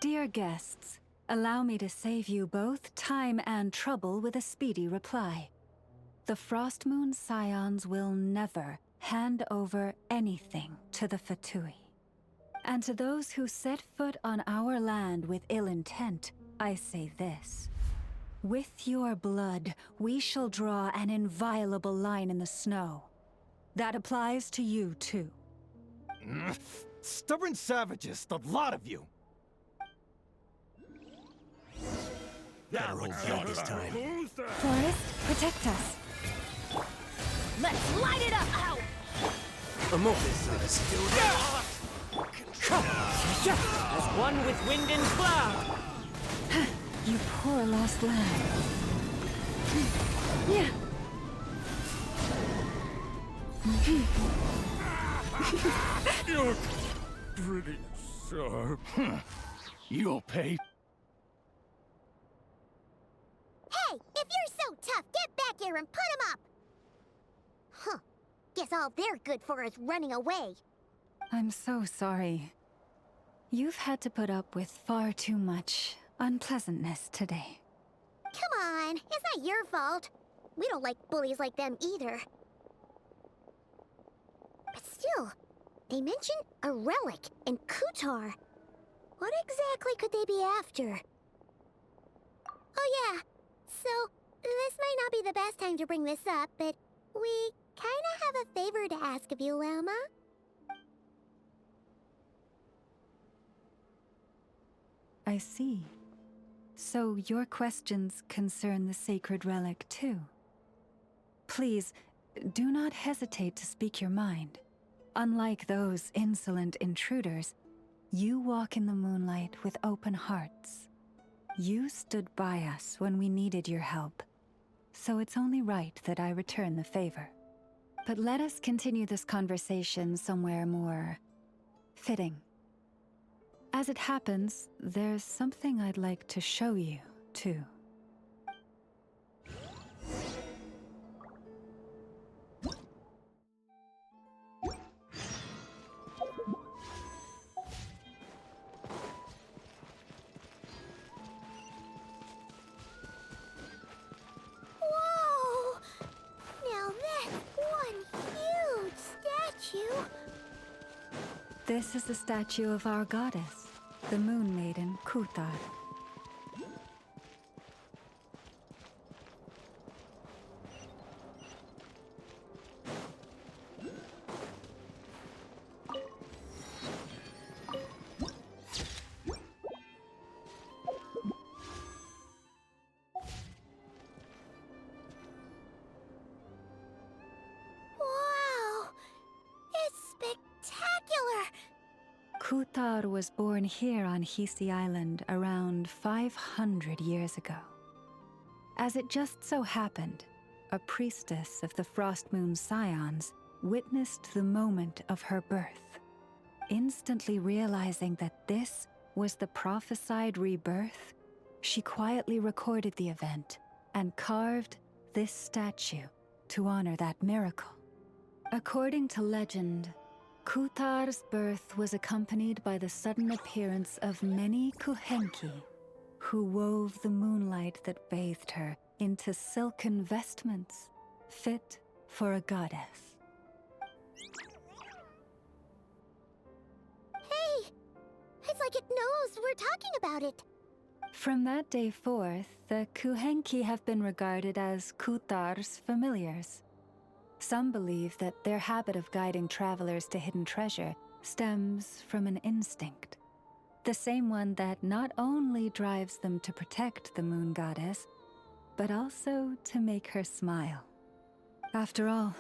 Dear guests, allow me to save you both time and trouble with a speedy reply. The Frostmoon Scions will never hand over anything to the Fatui. And to those who set foot on our land with ill intent, I say this. With your blood, we shall draw an inviolable line in the snow. That applies to you, too. Stubborn savages, the lot of you! Better hold back this time. Forest, protect us. Let's light it up! Ow! As one with wind and cloud! You poor lost land. Yeah. You're pretty sharp. You'll pay. Hey, if you're so tough, get back here and put him up! Huh. Guess all they're good for is running away. I'm so sorry. You've had to put up with far too much unpleasantness today. Come on, it's not your fault. We don't like bullies like them either. But still, they mentioned a relic in Kutar. What exactly could they be after? Oh yeah, so this might not be the best time to bring this up, but we kinda have a favor to ask of you, Lama. I see. So your questions concern the sacred relic too. Please, do not hesitate to speak your mind. Unlike those insolent intruders, you walk in the moonlight with open hearts. You stood by us when we needed your help, so it's only right that I return the favor. But let us continue this conversation somewhere more fitting. As it happens, there's something I'd like to show you, too. Whoa! Now that's one huge statue! This is the statue of our goddess, the Moon Maiden Kutar. Wow! It's spectacular! Kutar was born here on Hisi Island around 500 years ago. As it just so happened, a priestess of the Frostmoon Scions witnessed the moment of her birth. Instantly realizing that this was the prophesied rebirth, she quietly recorded the event and carved this statue to honor that miracle. According to legend, Kutar's birth was accompanied by the sudden appearance of many Kuhenki, who wove the moonlight that bathed her into silken vestments fit for a goddess. Hey! It's like it knows we're talking about it. From that day forth, the Kuhenki have been regarded as Kutar's familiars. Some believe that their habit of guiding travelers to hidden treasure stems from an instinct. The same one that not only drives them to protect the moon goddess, but also to make her smile. After all,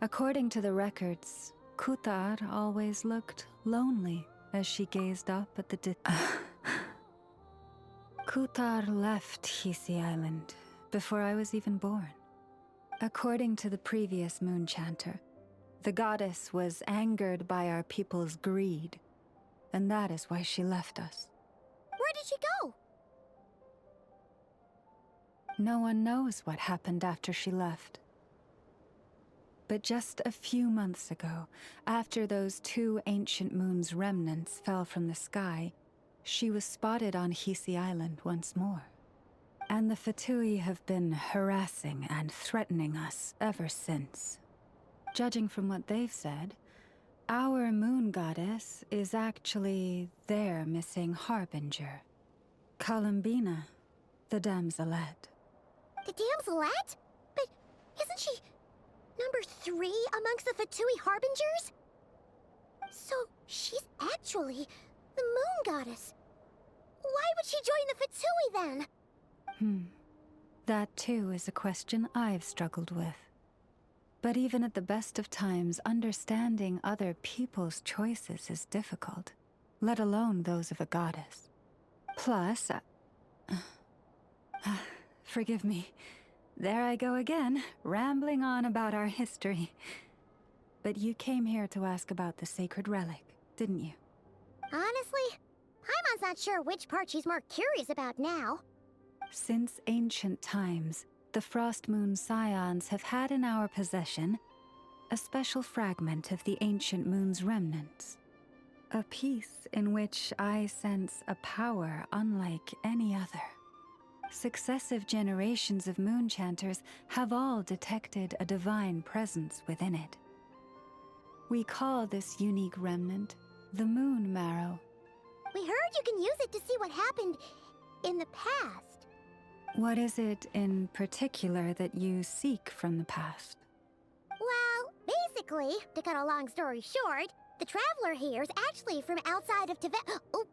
according to the records, Kutar always looked lonely as she gazed up at the Kutar left Hisi Island before I was even born. According to the previous moon chanter, the goddess was angered by our people's greed, and that is why she left us. Where did she go? No one knows what happened after she left. But just a few months ago, after those 2 ancient moon's remnants fell from the sky, she was spotted on Hisi Island once more. And the Fatui have been harassing and threatening us ever since. Judging from what they've said, our moon goddess is actually their missing harbinger, Columbina, the damselette. The damselette? But isn't she number 3 amongst the Fatui harbingers? So she's actually the moon goddess. Why would she join the Fatui then? That too is a question I've struggled with. But even at the best of times, understanding other people's choices is difficult, let alone those of a goddess. Plus, forgive me, there I go again, rambling on about our history. But you came here to ask about the sacred relic, didn't you? Honestly, Paimon's not sure which part she's more curious about now. Since ancient times, the Frost Moon Scions have had in our possession a special fragment of the ancient moon's remnants. A piece in which I sense a power unlike any other. Successive generations of moon chanters have all detected a divine presence within it. We call this unique remnant the Moon Marrow. We heard you can use it to see what happened in the past. What is it in particular that you seek from the past? Well, basically, to cut a long story short, the traveler here is actually from outside of Tibet. Oh.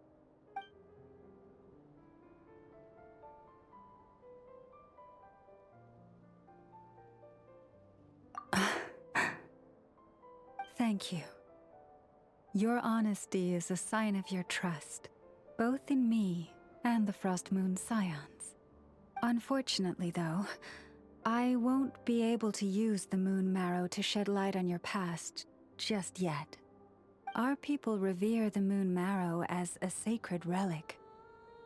Thank you. Your honesty is a sign of your trust, both in me and the Frost Moon Scions. Unfortunately, though, I won't be able to use the Moon Marrow to shed light on your past just yet. Our people revere the Moon Marrow as a sacred relic.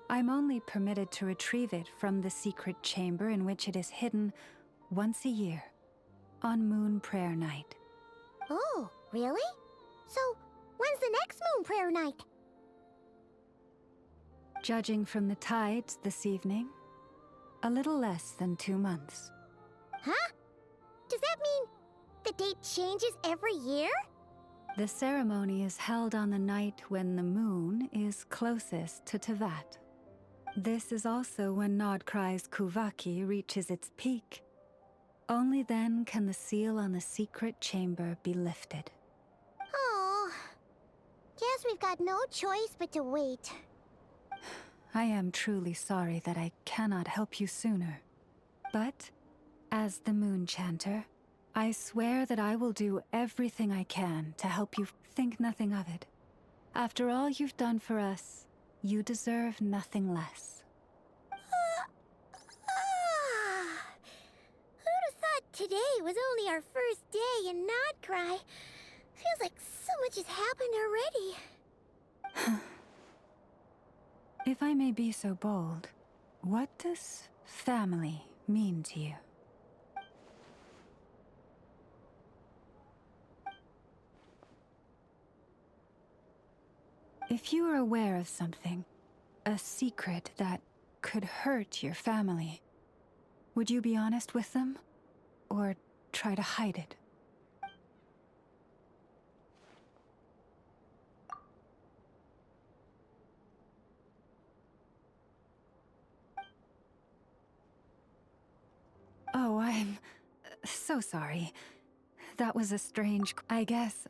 I'm only permitted to retrieve it from the secret chamber in which it is hidden once a year, on Moon Prayer Night. Oh, really? So, when's the next Moon Prayer Night? Judging from the tides this evening, a little less than 2 months. Huh? Does that mean the date changes every year? The ceremony is held on the night when the moon is closest to Tevat. This is also when Nodkrai's Kuvaki reaches its peak. Only then can the seal on the secret chamber be lifted. Oh, guess we've got no choice but to wait. I am truly sorry that I cannot help you sooner. But, as the Moon Chanter, I swear that I will do everything I can to help you. Think nothing of it. After all you've done for us, you deserve nothing less. Who'd have thought today was only our first day in Nodkrai? Feels like so much has happened already. If I may be so bold, what does family mean to you? If you are aware of something, a secret that could hurt your family, would you be honest with them? Or try to hide it? Oh, I'm so sorry. That was a strange... I guess...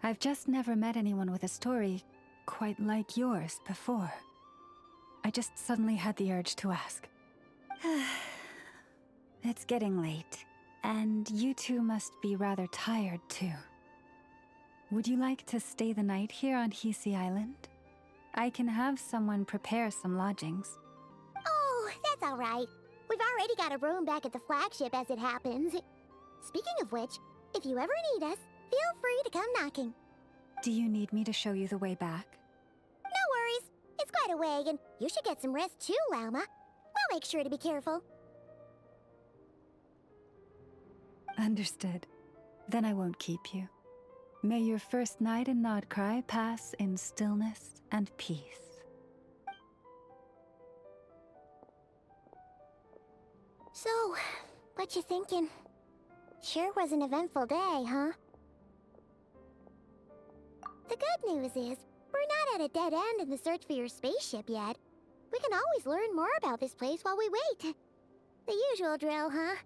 I've just never met anyone with a story quite like yours before. I just suddenly had the urge to ask. It's getting late, and you two must be rather tired too. Would you like to stay the night here on Hisi Island? I can have someone prepare some lodgings. Oh, that's all right. We've already got a room back at the flagship as it happens. Speaking of which, if you ever need us, feel free to come knocking. Do you need me to show you the way back? No worries. It's quite a way, and you should get some rest too, Lauma. We'll make sure to be careful. Understood. Then I won't keep you. May your first night in Nodkrai pass in stillness and peace. So, what you thinking? Sure was an eventful day, huh? The good news is, we're not at a dead end in the search for your spaceship yet. We can always learn more about this place while we wait. The usual drill, huh?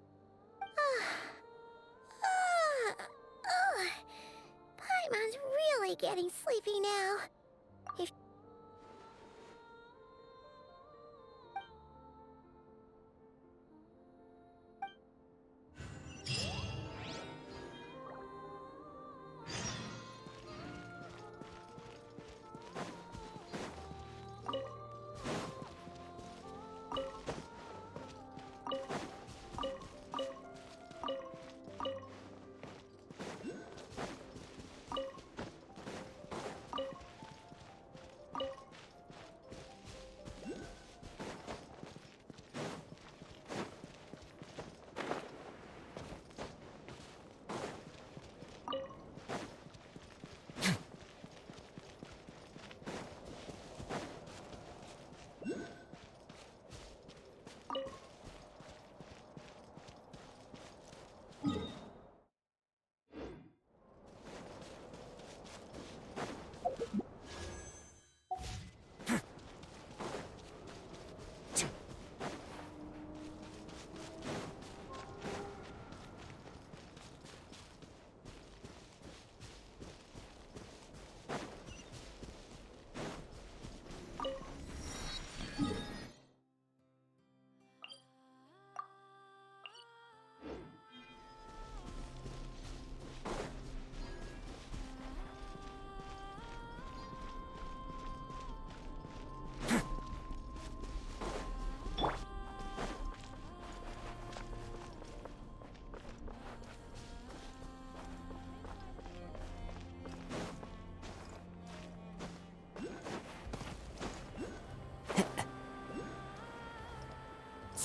Paimon's really getting sleepy now. If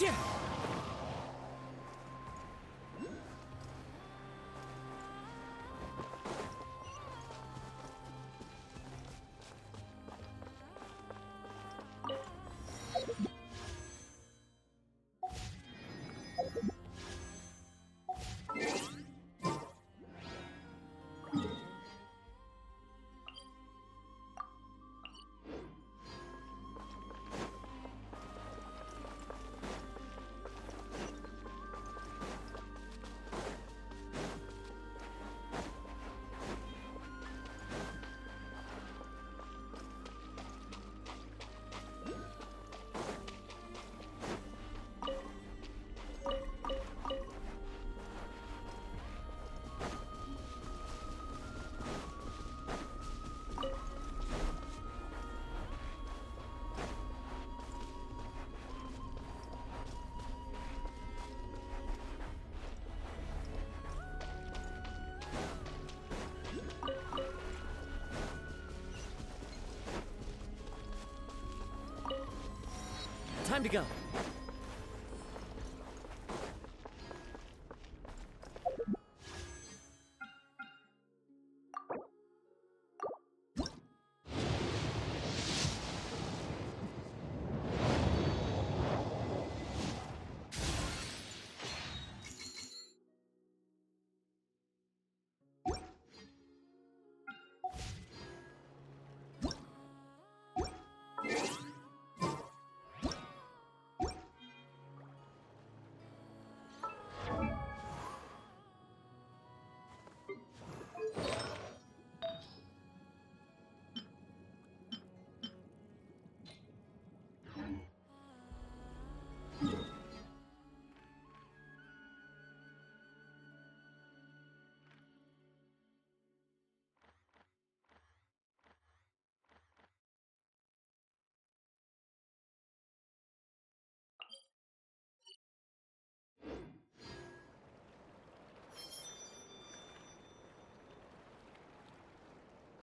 Yeah. Time to go.